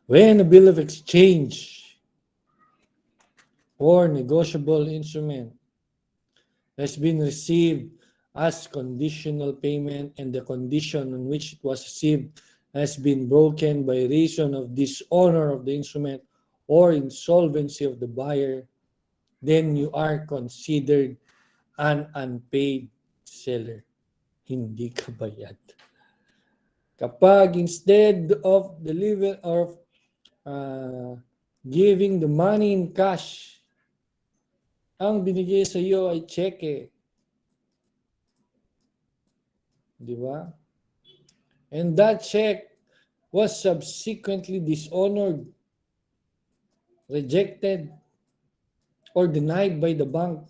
When a bill of exchange or negotiable instrument has been received as conditional payment and the condition on which it was received has been broken by reason of dishonor of the instrument or insolvency of the buyer, then you are considered an unpaid seller. Hindi ka bayad. Kapag instead of deliver or giving the money in cash, ang binigay sa iyo ay cheque. Di ba? And that check was subsequently dishonored, rejected, or denied by the bank.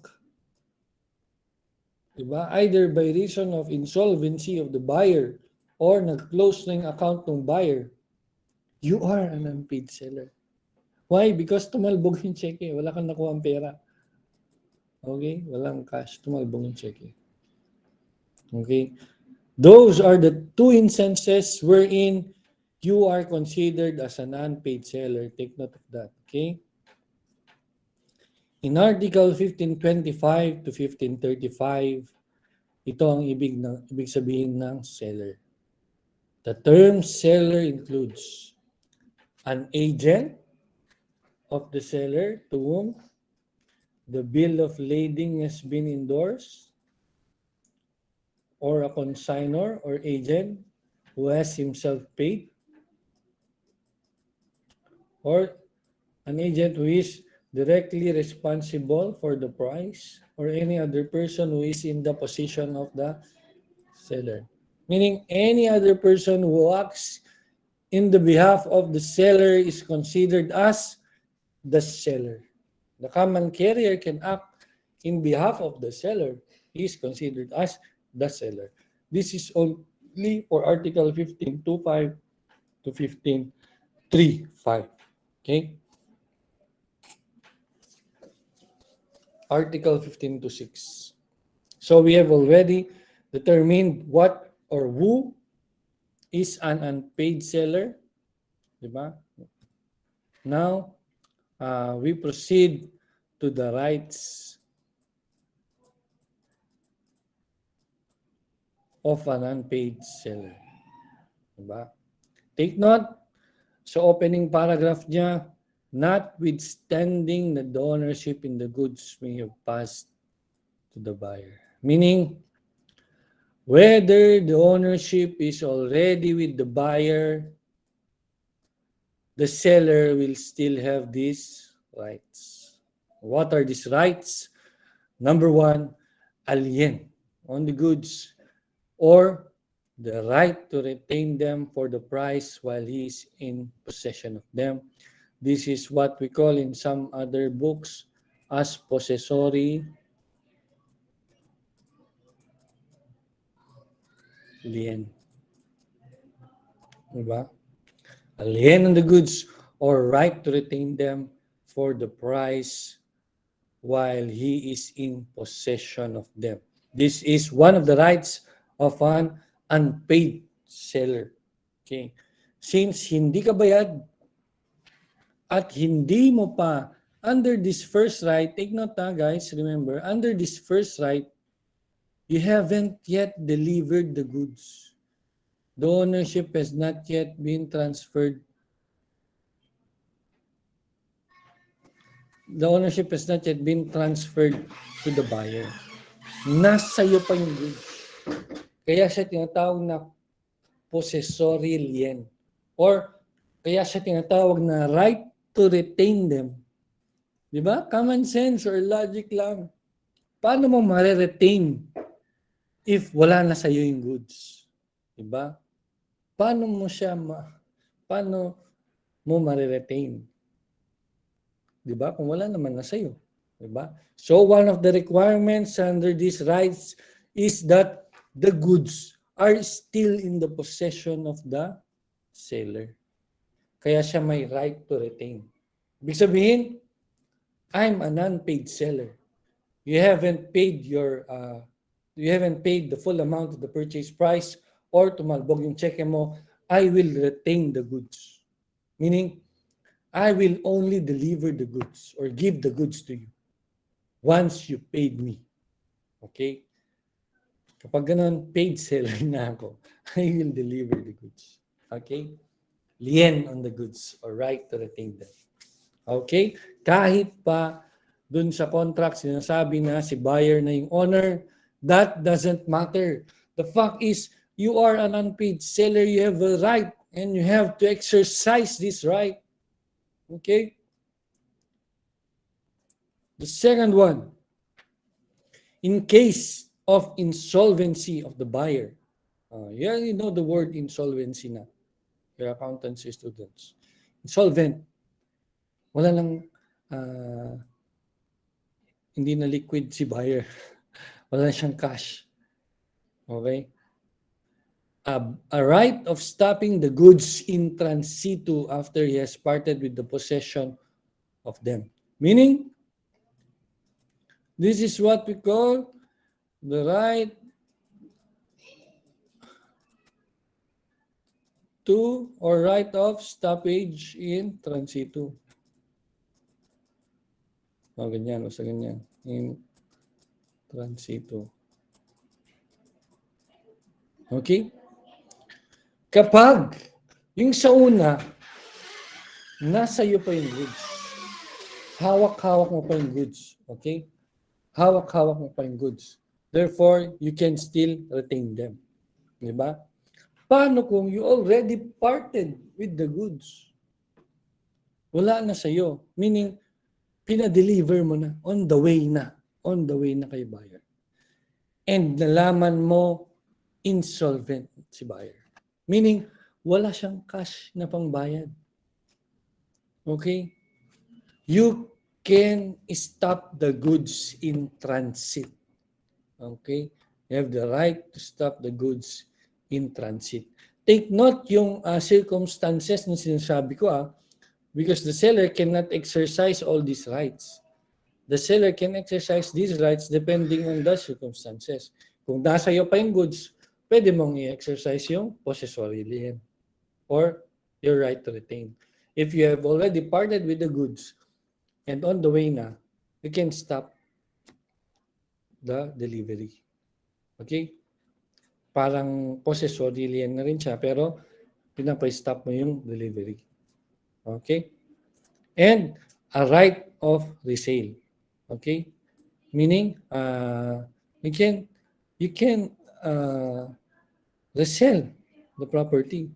Diba? Either by reason of insolvency of the buyer or nag-close na yung account ng buyer, you are an unpaid seller. Why? Because tumalbog yung cheque. Wala kang nakuha ang pera. Okay? Walang cash. Tumalbog yung cheque. Okay? Those are the two instances wherein you are considered as an unpaid seller. Take note of that. Okay? In Article 1525 to 1535, ito ang ibig sabihin ng seller. The term seller includes an agent of the seller to whom the bill of lading has been endorsed, or a consignor or agent who has himself paid, or an agent who is directly responsible for the price, or any other person who is in the position of the seller. Meaning any other person who acts in the behalf of the seller is considered as the seller. The common carrier can act in behalf of the seller. He is considered as the seller. This is only for Article 1525 to 1535. Okay? Article 1526. So we have already determined what or who is an unpaid seller. Diba? Now, we proceed to the rights of an unpaid seller. Diba? Take note, sa opening paragraph niya, notwithstanding that the ownership in the goods may have passed to the buyer. Meaning, whether the ownership is already with the buyer, the seller will still have these rights. What are these rights? Number one, alien on the goods, or the right to retain them for the price while he is in possession of them. This is what we call in some other books as possessory lien. Diba? Alien on the goods or right to retain them for the price while he is in possession of them. This is one of the rights of an unpaid seller. Okay? Since hindi ka bayad at hindi mo pa under this first right, take note guys, remember, under this first right, you haven't yet delivered the goods. The ownership has not yet been transferred. The ownership has not yet been transferred to the buyer. Nasa iyo pa yung goods. Kaya siya tinatawag na possessory lien. Or kaya siya tinatawag na right to retain them. Di ba? Common sense or logic lang. Paano mo ma-retain if wala na sa iyo yung goods? Di ba? Paano mo ma-retain? Di ba? Kung wala naman na sa iyo. Di ba? So one of the requirements under these rights is that the goods are still in the possession of the seller. Kaya siya may right to retain. Ibig sabihin, I'm an unpaid seller. You haven't paid the full amount of the purchase price or tumalbog yung cheque mo, I will retain the goods. Meaning, I will only deliver the goods or give the goods to you once you paid me. Okay? Kapag ganun, paid seller na ako, I will deliver the goods. Okay? Lien on the goods or right to retain them. Okay? Kahit pa dun sa contract, sinasabi na si buyer na yung owner, that doesn't matter. The fact is, you are an unpaid seller, you have a right and you have to exercise this right. Okay? The second one, in case of insolvency of the buyer. You already know the word insolvency na. Your accountancy students. Insolvent. Wala lang, hindi na liquid si buyer. Wala na siyang cash. Okay? A right of stopping the goods in transitu after he has parted with the possession of them. Meaning, this is what we call the right to or right of stoppage in transitu. O, ganyan. O, sa ganyan. In transitu. Okay? Kapag yung sa una, nasa iyo pa yung goods. Hawak-hawak mo pa yung goods. Okay? Hawak-hawak mo pa yung goods. Therefore, you can still retain them. Diba? Paano kung you already parted with the goods? Wala na sa iyo. Meaning, pinadeliver mo na. On the way na. On the way na kay buyer. And nalaman mo, insolvent si buyer. Meaning, wala siyang cash na pangbayad. Okay? You can stop the goods in transit. Okay? You have the right to stop the goods in transit. Take note yung circumstances na sinasabi ko because the seller cannot exercise all these rights. The seller can exercise these rights depending on the circumstances. Kung nasa iyo pa yung goods, pwede mong i-exercise yung possessory lien or your right to retain. If you have already parted with the goods and on the way na, you can stop the delivery. Okay? Parang possessory lien na rin siya, pero pinapa-stop mo yung delivery. Okay? And a right of resale. Okay? Meaning, you can resell the property.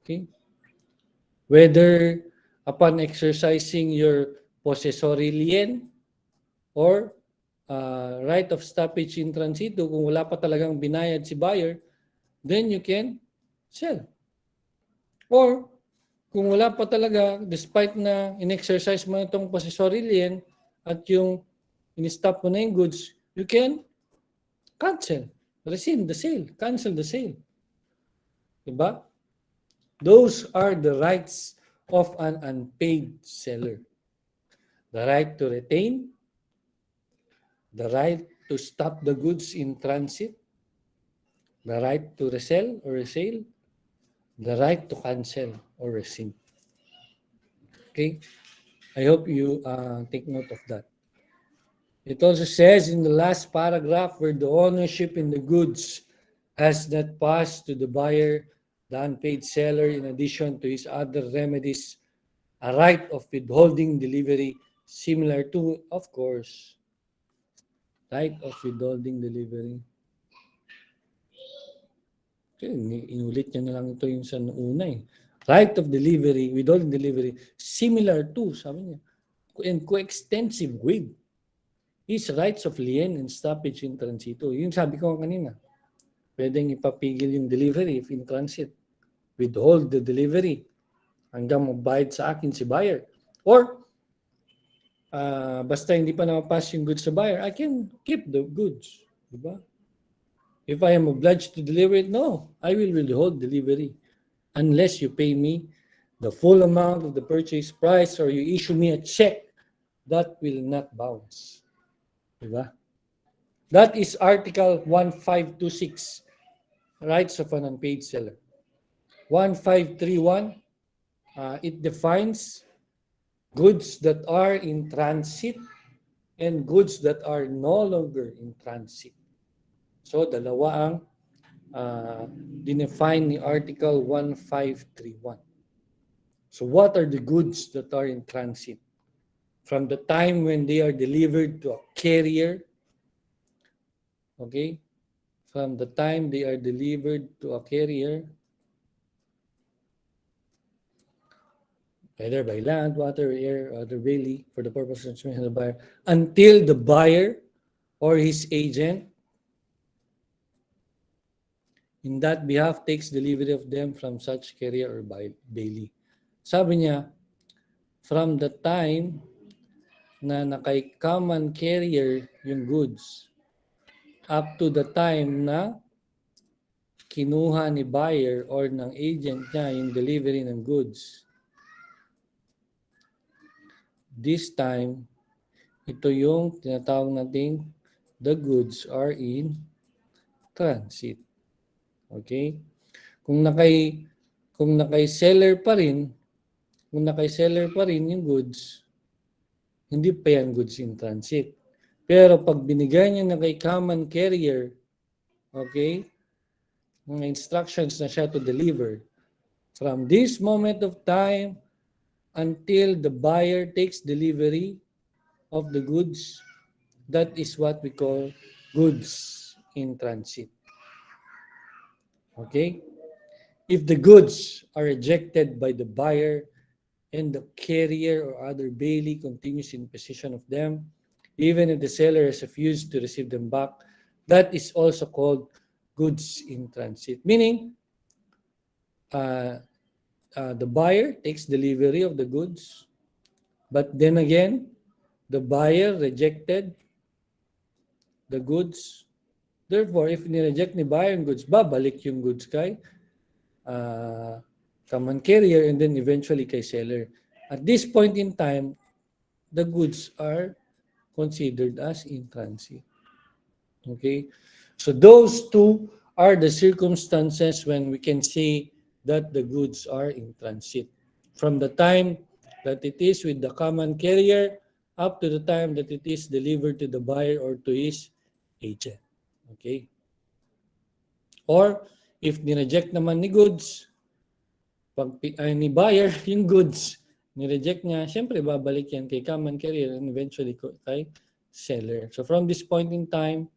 Okay? Whether upon exercising your possessory lien or right of stoppage in transitu, kung wala pa talagang binayad si buyer, then you can sell. Or kung wala pa talaga, despite na in-exercise mo itong possessory lien at yung in-stop mo na yung goods, you can cancel. Rescind the sale. Cancel the sale. Diba? Those are the rights of an unpaid seller. The right to retain, the right to stop the goods in transit, the right to resell or resale, the right to cancel or rescind. Okay? I hope you take note of that. It also says in the last paragraph, where the ownership in the goods has not passed to the buyer, the unpaid seller, in addition to his other remedies, a right of withholding delivery similar to, of course, right of withholding delivery. Okay, inulit niya na lang ito yung sa una eh. Right of delivery, withholding delivery, similar to, sabi niya, and coextensive with his rights of lien and stoppage in transito. Yung sabi ko kanina, pwedeng ipapigil yung delivery if in transit. Withhold the delivery hanggang magbayad sa akin si buyer. Or, basta hindi pa napapas yung goods sa buyer, I can keep the goods. Diba? If I am obliged to deliver it, no, I will withhold delivery unless you pay me the full amount of the purchase price or you issue me a check that will not bounce. Diba? That is Article 1526, Rights of an Unpaid Seller. 1531, it defines goods that are in transit and goods that are no longer in transit. So, dalawa ang dinefine ni Article 1531. So, what are the goods that are in transit? From the time when they are delivered to a carrier, okay? From the time they are delivered to a carrier, either by land, water, air, or the belly, for the purpose of transmission of the buyer, until the buyer or his agent in that behalf takes delivery of them from such carrier or bailey. Sabi niya, from the time na nakay-common carrier yung goods up to the time na kinuha ni buyer or ng agent niya yung delivery ng goods. This time, ito yung tinatawag nating the goods are in transit. Okay? Kung nakay-seller pa rin yung goods, hindi pa yan goods in transit. Pero pag binigay niya na kay common carrier, okay, mga instructions na siya to deliver, from this moment of time until the buyer takes delivery of the goods, that is what we call goods in transit. Okay? If the goods are rejected by the buyer and the carrier or other bailey continues in possession of them, even if the seller has refused to receive them back, that is also called goods in transit. Meaning, the buyer takes delivery of the goods, but then again, the buyer rejected the goods. Therefore, if ni-reject ni buyer yung goods, babalik yung goods kay common carrier and then eventually kay seller. At this point in time, the goods are considered as in transit. Okay? So those two are the circumstances when we can say that the goods are in transit. From the time that it is with the common carrier up to the time that it is delivered to the buyer or to his agent. Okay? Or if ni-reject naman ni goods, ni buyer yung goods, ni-reject niya, syempre babalik yan kay common carrier and eventually kay seller. So from this point in time,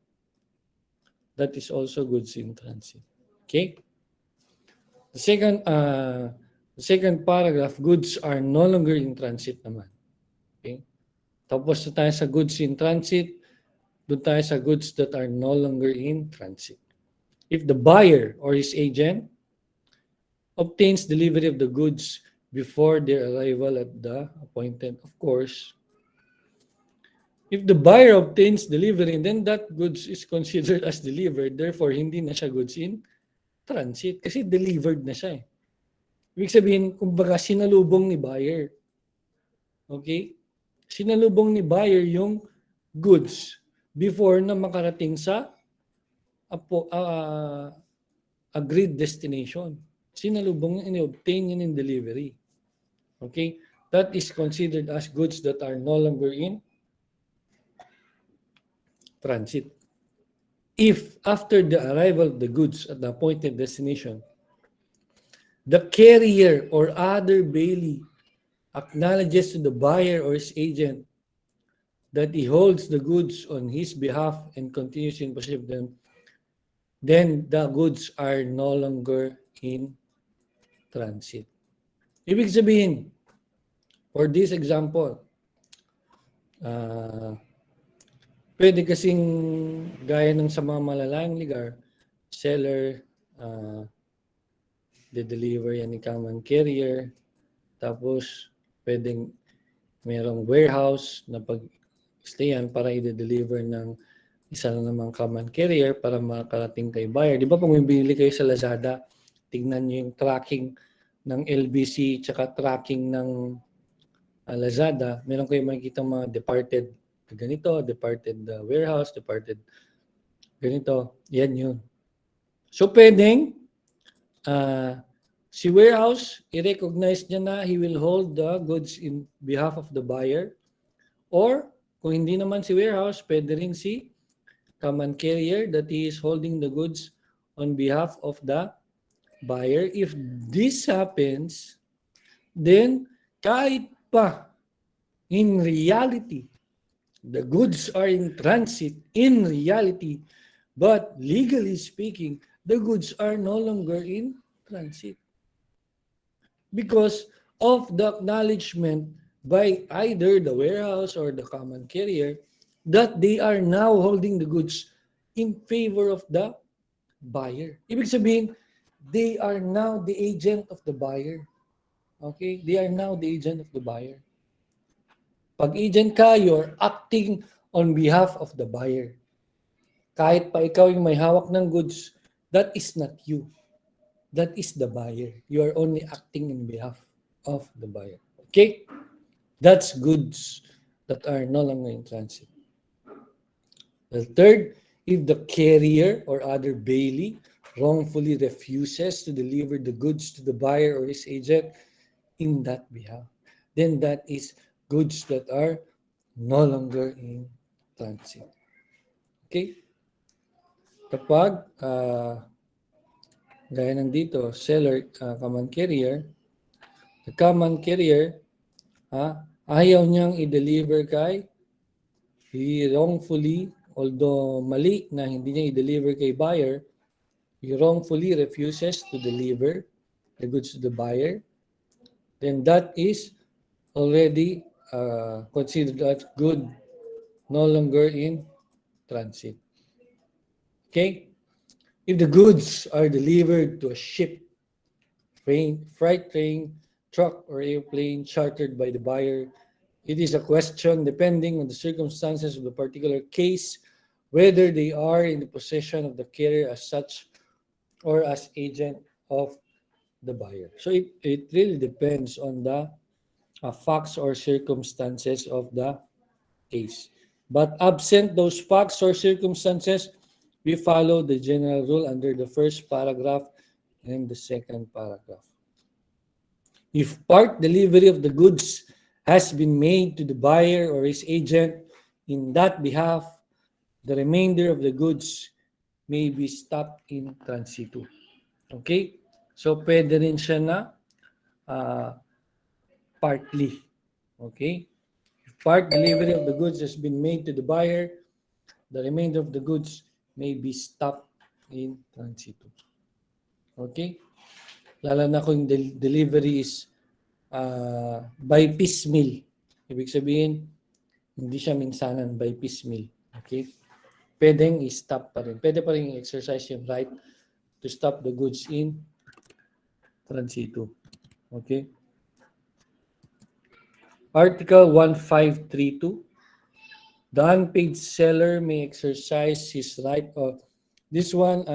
that is also goods in transit. Okay? The second paragraph, goods are no longer in transit naman. Okay? Tapos na tayo sa goods in transit, doon tayo sa goods that are no longer in transit. If the buyer or his agent obtains delivery of the goods before their arrival at the appointed, of course, if the buyer obtains delivery, then that goods is considered as delivered. Therefore, hindi na siya goods in transit kasi delivered na siya. Ibig sabihin, kumbaga sinalubong ni buyer. Okay? Sinalubong ni buyer yung goods before na makarating sa agreed destination. Sinalubong niya, in-obtain niya in delivery. Okay? That is considered as goods that are no longer in transit. If after the arrival of the goods at the appointed destination, the carrier or other bailee acknowledges to the buyer or his agent that he holds the goods on his behalf and continues in possession of them, then the goods are no longer in transit. Ibig sabihin, for this example, pwede kasing gaya ng sa mga malalayang lugar, seller, de-deliver yan ni common carrier, tapos pwedeng merong warehouse na pag-stayan para i-deliver ng isa na namang common carrier para makarating kay buyer. Di ba pag bibili kayo sa Lazada, tignan nyo yung tracking ng LBC tsaka tracking ng Lazada, meron kayo makikita mga departed ganito, departed warehouse, departed ganito. Yan yun. So pwedeng si warehouse, i-recognize niya na he will hold the goods in behalf of the buyer. Or kung hindi naman si warehouse, pwede rin si common carrier that he is holding the goods on behalf of the buyer. If this happens, then kahit pa in reality, the goods are in transit in reality, but legally speaking, the goods are no longer in transit. Because of the acknowledgement by either the warehouse or the common carrier that they are now holding the goods in favor of the buyer. Ibig sabihin, they are now the agent of the buyer. Okay? They are now the agent of the buyer. Pag agent ka, you're acting on behalf of the buyer. Kahit pa ikaw yung may hawak ng goods, that is not you. That is the buyer. You are only acting in behalf of the buyer. Okay? That's goods that are no longer in transit. The third, if the carrier or other bailee wrongfully refuses to deliver the goods to the buyer or his agent in that behalf, then that is goods that are no longer in transit. Okay? Kapag gaya ng dito, seller, common carrier, the common carrier, ayaw niyang i-deliver kay, he wrongfully, although mali na hindi niya i-deliver kay buyer, he wrongfully refuses to deliver the goods to the buyer, then that is already considered as good, no longer in transit. Okay? If the goods are delivered to a ship, train, freight train, truck, or airplane chartered by the buyer, it is a question, depending on the circumstances of the particular case, whether they are in the possession of the carrier as such or as agent of the buyer. So it really depends on the facts or circumstances of the case. But absent those facts or circumstances, we follow the general rule under the first paragraph and the second paragraph. If part delivery of the goods has been made to the buyer or his agent in that behalf, the remainder of the goods may be stopped in transitu. Okay? So, pwede rin siya na partly. Okay? If part delivery of the goods has been made to the buyer, the remainder of the goods may be stopped in transitu. Okay? Lalo na kung delivery is by piecemeal. Ibig sabihin, hindi siya minsanan by piecemeal. Okay? Pwedeng i-stop pa rin. Pwede pa rin exercise yung right to stop the goods in transitu. Okay? Article 1532. The unpaid seller may exercise his right of... This one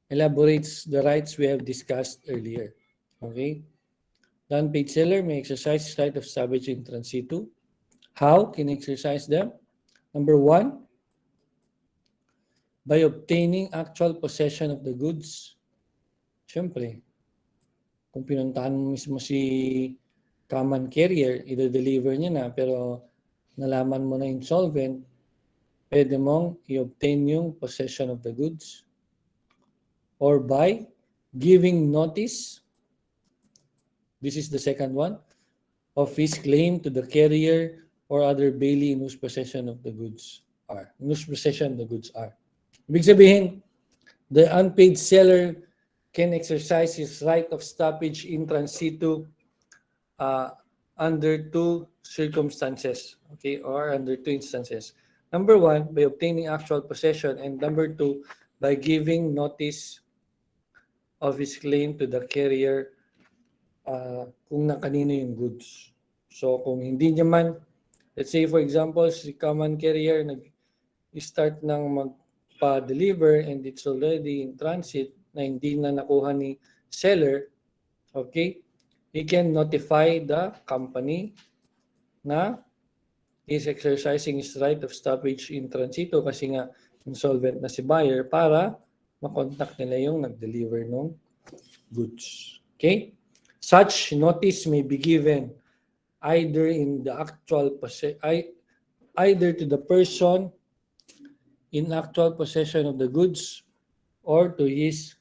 elaborates the rights we have discussed earlier. Okay? The unpaid seller may exercise his right of salvage in transitu. How can he exercise them? Number 1, by obtaining actual possession of the goods. Siyempre, kung pinuntahan mo mismo si common carrier, i-deliver niya na, pero nalaman mo na insolvent, pwede mong i-obtain yung possession of the goods. Or by giving notice, this is the second one, of his claim to the carrier or other bailey in whose possession of the goods are. In whose possession the goods are. Ibig sabihin, the unpaid seller can exercise his right of stoppage in transitu under 2 circumstances, okay, or under 2 instances. Number 1, by obtaining actual possession, and number 2, by giving notice of his claim to the carrier kung na kanino yung goods. So kung hindi niya man, let's say for example, si common carrier nag-start ng magpa-deliver and it's already in transit na hindi na nakuha ni seller, okay, he can notify the company na is exercising his right of stoppage in transito kasi nga insolvent na si buyer para makontak nila yung nag-deliver ng goods. Okay? Such notice may be given either in the actual either to the person in actual possession of the goods or to his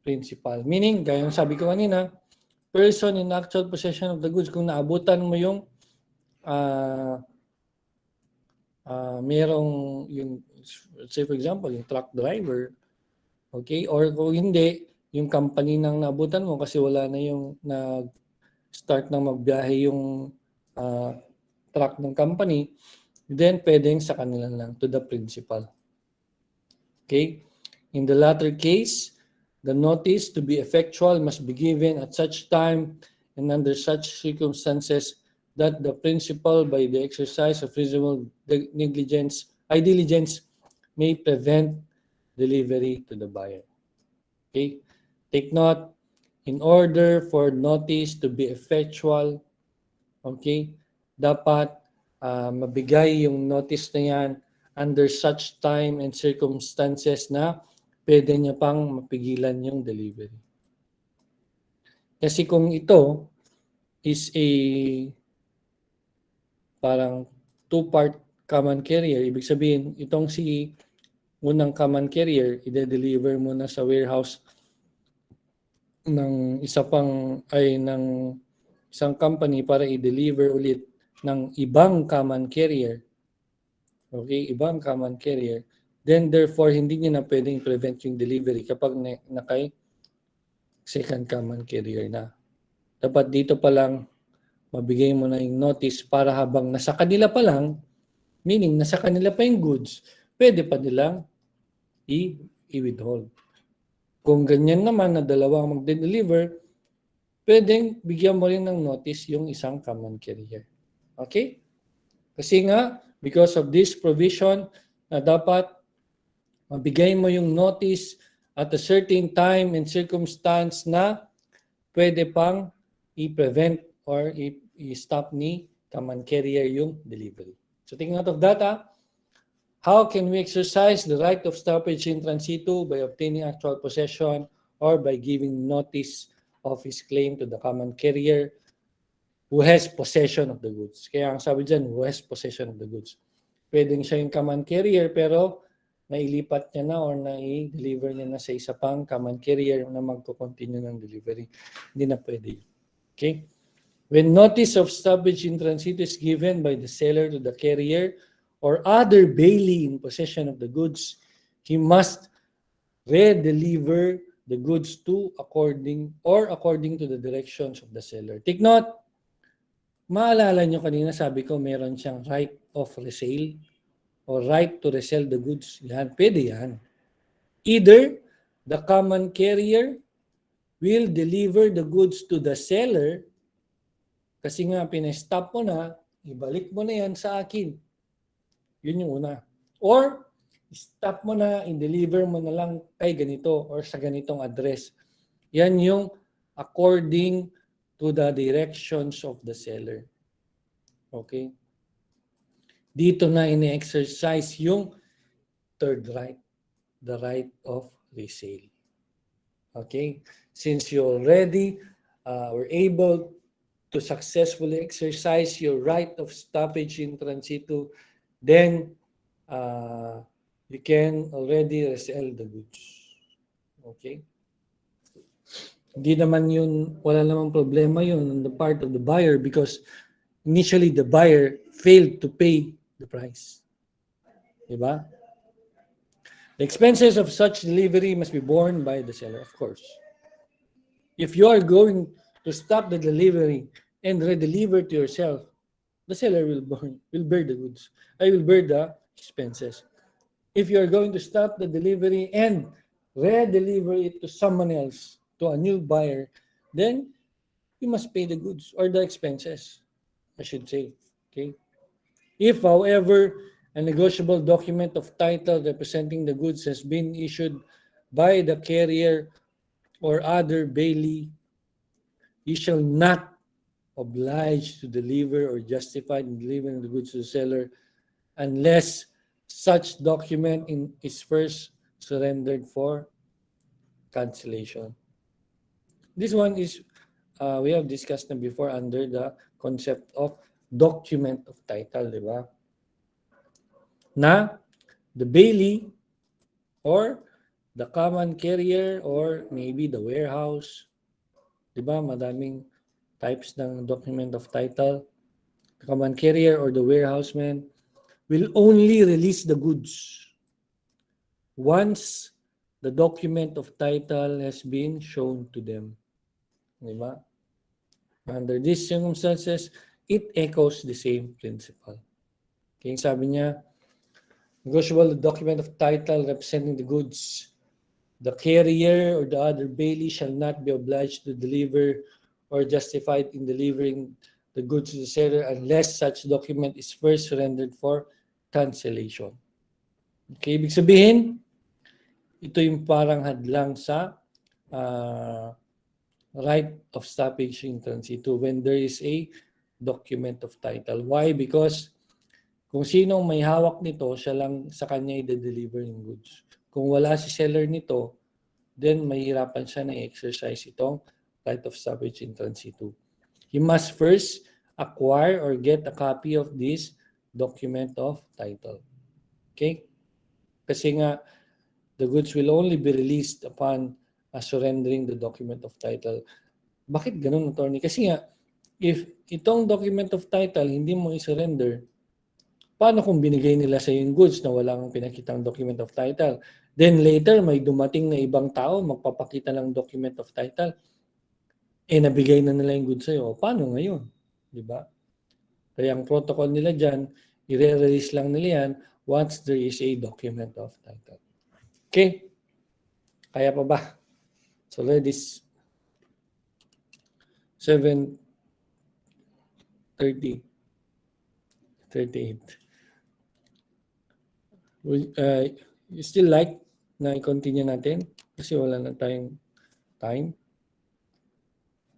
principal. Meaning, gaya ng sabi ko kanina, person in actual possession of the goods, kung naabutan mo yung merong yung, say for example, yung truck driver, okay, or kung hindi, yung company nang naabutan mo kasi wala na yung nag-start na magbiyahe yung truck ng company, then pwedeng sa kanila lang, to the principal. Okay? In the latter case, the notice to be effectual must be given at such time and under such circumstances that the principal, by the exercise of reasonable diligence, may prevent delivery to the buyer. Okay? Take note, in order for notice to be effectual, okay, dapat mabigay yung notice na yan under such time and circumstances na pwede niya pang mapigilan yung delivery. Kasi kung ito is a parang two-part common carrier, ibig sabihin, itong si unang common carrier, i-deliver mo na sa warehouse ng ng isang company para i-deliver ulit ng ibang common carrier. Okay, ibang common carrier. Then therefore, hindi niya na pwedeng prevent yung delivery kapag nakay second common carrier na. Dapat dito pa lang mabigay mo na yung notice para habang nasa kanila pa lang, meaning nasa kanila pa yung goods, pwede pa nilang i-withhold. Kung ganyan naman na dalawang magde-deliver, pwedeng bigyan mo rin ng notice yung isang common carrier. Okay? Kasi nga, because of this provision na dapat mabigay mo yung notice at a certain time and circumstance na pwede pang i-prevent or i-stop ni common carrier yung delivery. So take note of that. How can we exercise the right of stoppage in transitu? By obtaining actual possession or by giving notice of his claim to the common carrier who has possession of the goods. Kaya ang sabi dyan, who has possession of the goods. Pwedeng siya yung common carrier pero nailipat niya na or na-deliver niya na sa isa pang common carrier na magko-continue ng delivery. Hindi na pwede. Okay? When notice of stoppage in transit is given by the seller to the carrier or other bailey in possession of the goods, he must re-deliver the goods to according to the directions of the seller. Take note, maalala nyo kanina sabi ko meron siyang right of resale or right to resell the goods. Yan, pwede yan. Either the common carrier will deliver the goods to the seller kasi nga pinestop mo na, ibalik mo na yan sa akin. Yun yung una. Or, stop mo na, i-deliver mo na lang kay ganito or sa ganitong address. Yan yung according to the directions of the seller. Okay? Dito na ini-exercise yung third right, the right of resale. Okay? Since you already were able to successfully exercise your right of stoppage in transitu, then you can already resell the goods. Okay? Hindi naman yun, wala namang problema yun on the part of the buyer because initially the buyer failed to pay the price. Diba? The expenses of such delivery must be borne by the seller, of course. If you are going to stop the delivery and redeliver to yourself, the seller will bear the goods. I will bear the expenses. If you are going to stop the delivery and redeliver it to someone else, to a new buyer, then you must pay the goods or the expenses, I should say. Okay. If, however, a negotiable document of title representing the goods has been issued by the carrier or other bailee, you shall not oblige to deliver or justify in delivering the goods to the seller unless such document is first surrendered for cancellation. This one is, we have discussed na before under the concept of document of title, di ba? Na the bailee or the common carrier or maybe the warehouse, di ba? Madaming types ng document of title. The common carrier or the warehouseman will only release the goods once the document of title has been shown to them. Diba? Under these circumstances, it echoes the same principle. Okay, sabi niya, negotiable document of title representing the goods. The carrier or the other bailee shall not be obliged to deliver or justified in delivering the goods to the seller unless such document is first surrendered for cancellation. Okay, ibig sabihin, ito yung parang hadlang sa right of stoppage in transitu when there is a document of title. Why? Because kung sinong may hawak nito, siya lang sa kanya i-deliver yung goods. Kung wala si seller nito, then mahirapan siya na i-exercise itong right of stoppage in transitu. He must first acquire or get a copy of this document of title. Okay? Kasi nga, the goods will only be released upon surrendering the document of title. Bakit ganun, attorney? Kasi nga, if itong document of title hindi mo i-surrender, paano kung binigay nila sa yung goods na walang pinakitang document of title? Then later, may dumating na ibang tao, magpapakita ng document of title, nabigay na nila yung goods sa'yo. Paano ngayon? Di ba? Kaya ang protocol nila dyan, i-release lang nila yan once there is a document of title. Okay? Kaya pa ba? So let this 7:30, 38. You still like na i-continue natin? Kasi wala na tayong time.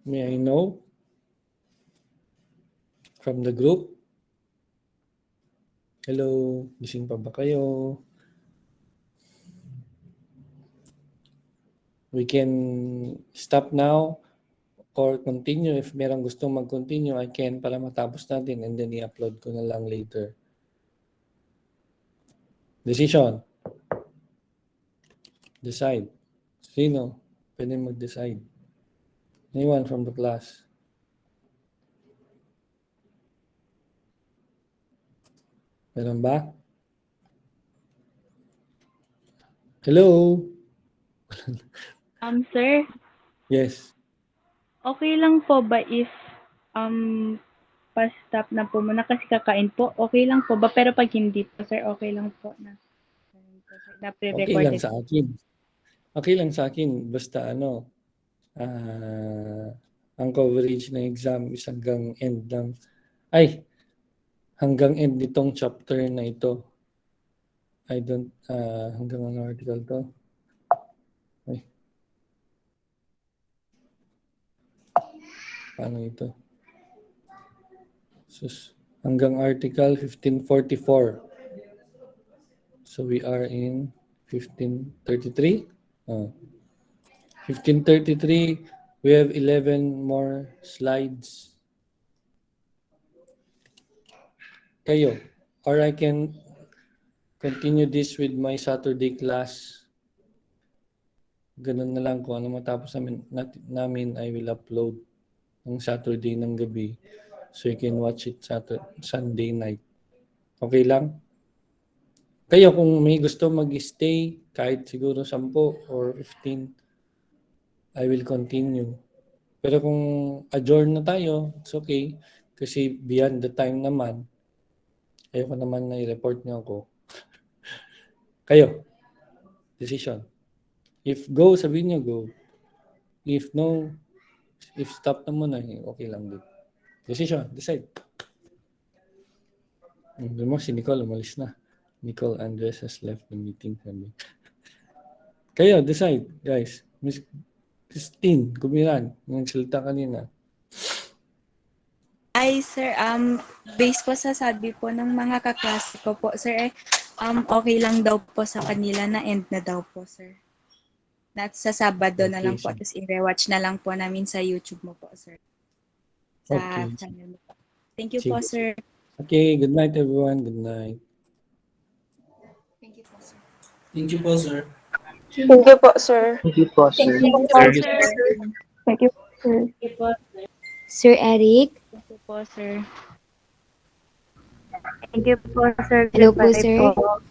May I know from the group? Hello, gising pa ba kayo? We can stop now or continue. If merong gustong mag-continue, I can para matapos natin and then i-upload ko na lang later. Decision. Decide. Sino? Pwede mag-decide. Anyone from the class? Meron ba? Hello? Sir, Yes. okay lang po ba if pa-stop na po muna kasi kakain po? Okay lang po ba? Pero pag hindi po, sir, okay lang po na. Na Okay lang pre-recorded. sa akin. Okay lang sa akin. Basta ang coverage ng exam is hanggang end lang. Hanggang end nitong chapter na ito. Hanggang ang article to. Paano ito? Sus. hanggang Article 1544. So we are in 1533. 1533, we have 11 more slides. Kayo, or I can continue this with my Saturday class. Ganun na lang kung ano matapos namin I will upload ng Saturday ng gabi. So you can watch it Sunday night. Okay lang? Kayo kung may gusto mag-stay kahit siguro 10 or 15, I will continue. Pero kung adjourn na tayo, it's okay. Kasi beyond the time naman, ayoko naman na i-report niyo ako. Kayo, decision. If go, sabihin niyo go. If no, if stop na muna, okay lang din. Decision, decide. Hindi mo, si Nicole umalis na. Nicole Andres has left the meeting. Kayo, decide, guys. Miss Christine, Gumiran, yung salita kanina. Ay, sir, based po sa sabi po ng mga kaklase ko po, sir, okay lang daw po sa kanila na end na daw po, sir. At sa Sabado na lang po, Okay, tapos i-rewatch na lang po namin sa YouTube mo po, sir. Sa Okay. channel mo po. Thank you Sige. po, sir. Okay, good night everyone. Good night. Thank you po, sir. Thank you po, sir. Thank you po, sir. Thank you po, sir. Thank you po, sir. Thank you, sir. Sir Eric? Thank you po, sir. Thank you po, sir. Hello po, Goodbye sir. po.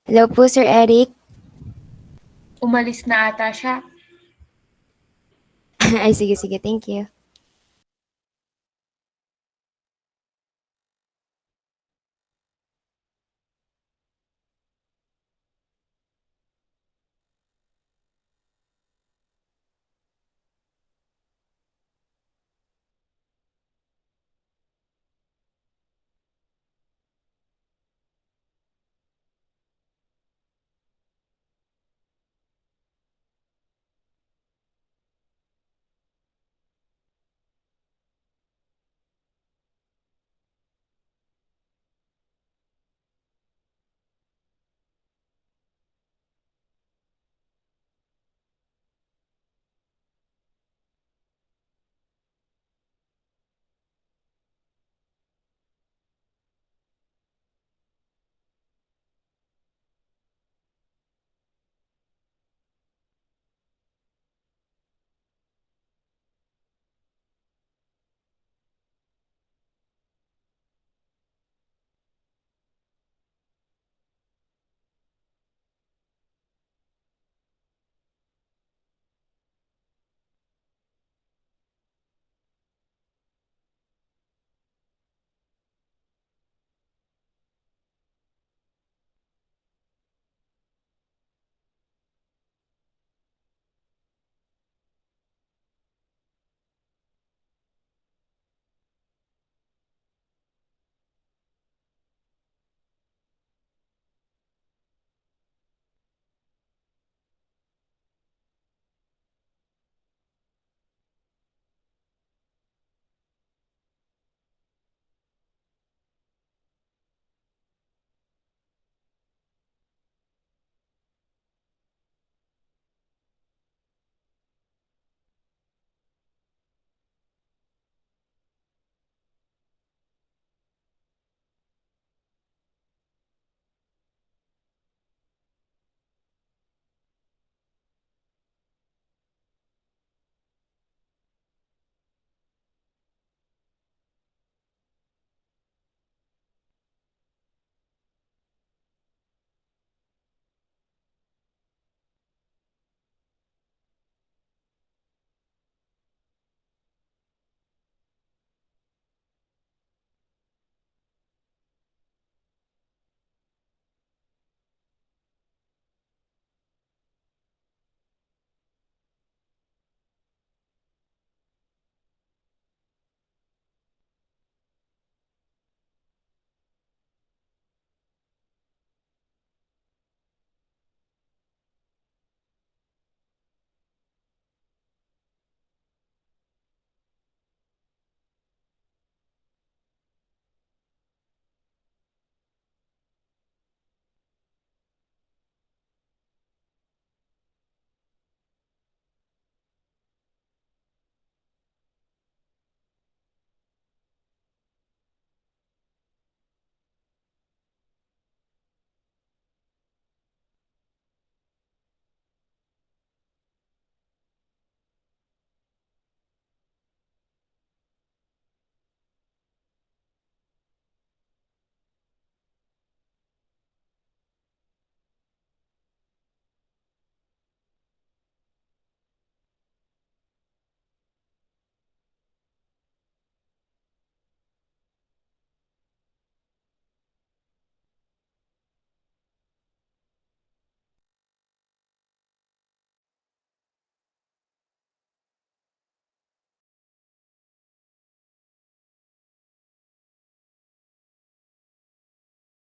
Hello po, Sir Eric? Umalis na ata siya. Ay, sige, sige. Thank you.